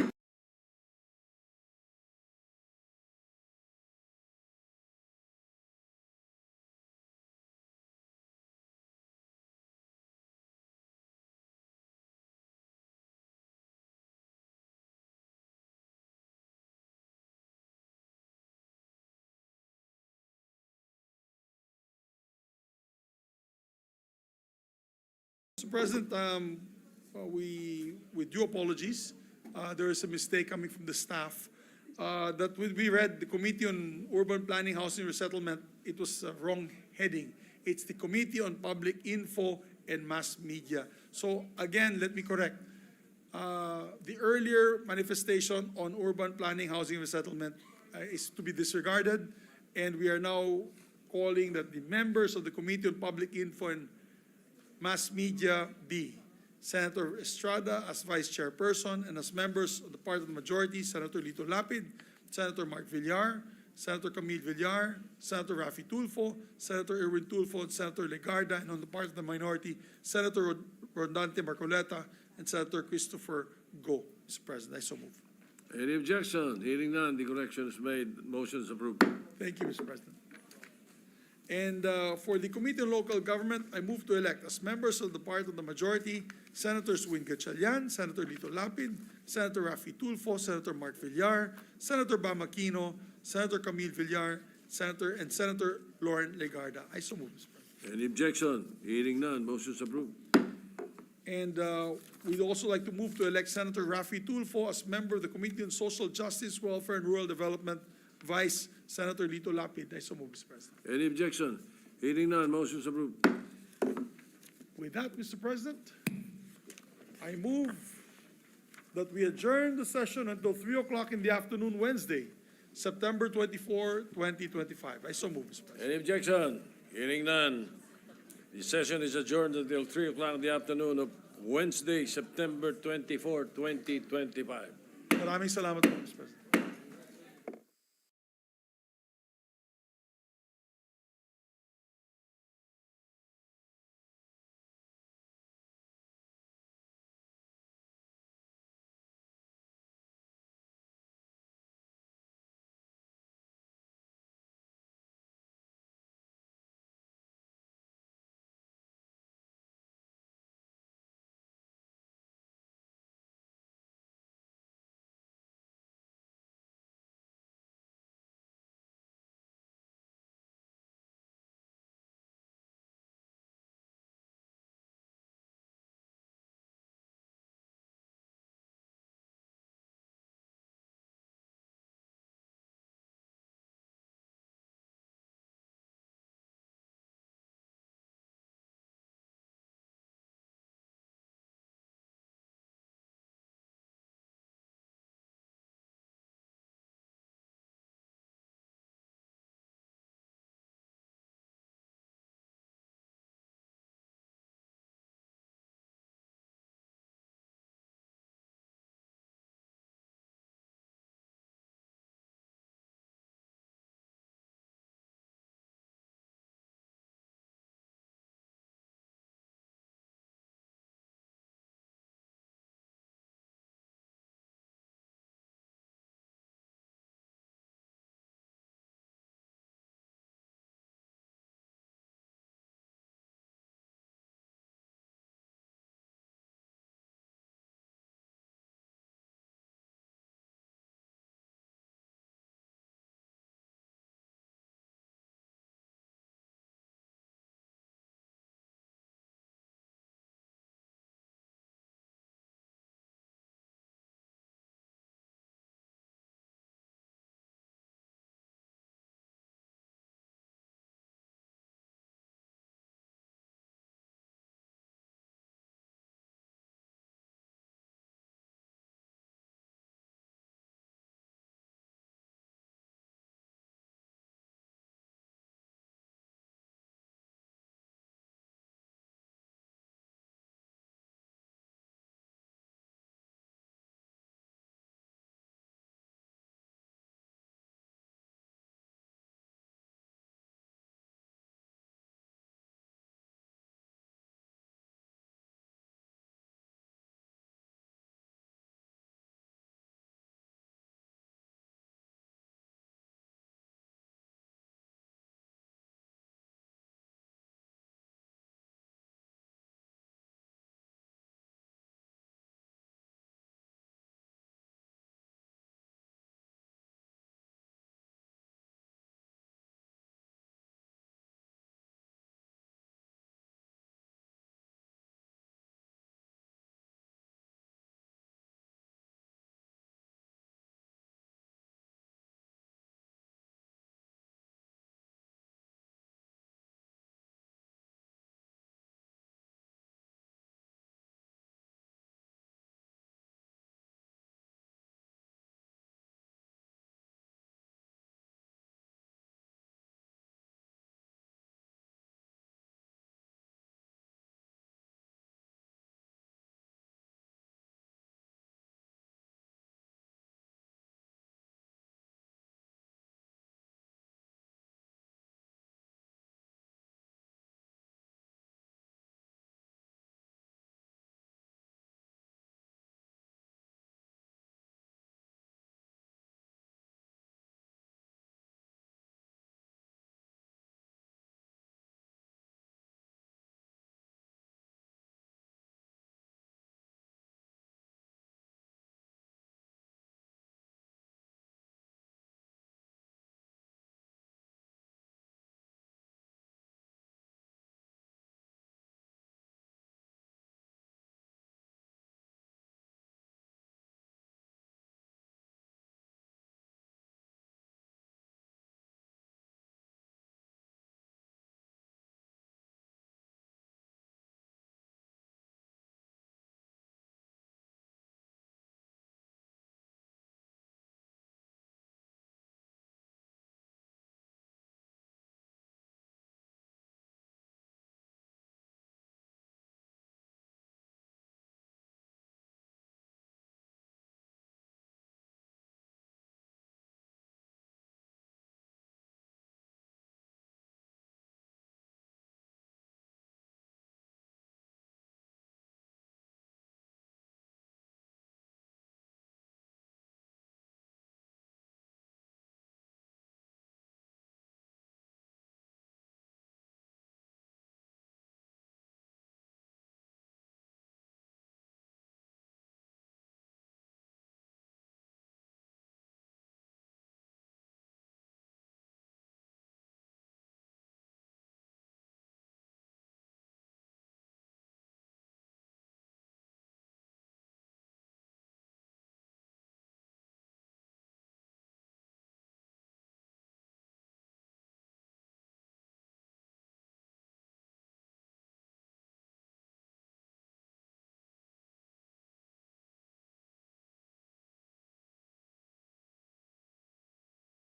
Mr. President, with due apologies, there is a mistake coming from the staff. That when we read the Committee on Urban Planning, Housing, and Resettlement, it was a wrong heading. It's the Committee on Public Info and Mass Media. So again, let me correct. The earlier manifestation on urban planning, housing, and resettlement is to be disregarded, and we are now calling that the members of the Committee on Public Info and Mass Media be Senator Estrada as Vice Chairperson, and as members of the part of the majority, Senator Lito Lapid, Senator Mark Villar, Senator Camille Villar, Senator Raffy Tulfo, Senator Erwin Tulfo, and Senator Legarda, and on the part of the minority, Senator Rodante Marcoleta and Senator Christopher Go. Mr. President, I so move. Any objection? Hearing none, the correction is made. Motion is approved. Thank you, Mr. President. And for the Committee on Local Government, I move to elect as members of the part of the majority, Senators Win Gatchalian, Senator Lito Lapid, Senator Raffy Tulfo, Senator Mark Villar, Senator Bam Aquino, Senator Camille Villar, Senator Lauren Legarda. I so move, Mr. President. Any objection? Hearing none, motion is approved. And we'd also like to move to elect Senator Raffy Tulfo as member of the Committee on Social Justice, Welfare, and Rural Development, Vice Senator Lito Lapid. I so move, Mr. President. Any objection? Hearing none, motion is approved. With that, Mr. President, I move that we adjourn the session until 3 o'clock in the afternoon, Wednesday, September 24, 2025. I so move, Mr. President. Any objection? Hearing none. The session is adjourned until 3 o'clock in the afternoon of Wednesday, September 24, 2025. Maraming salamat po, Mr. President.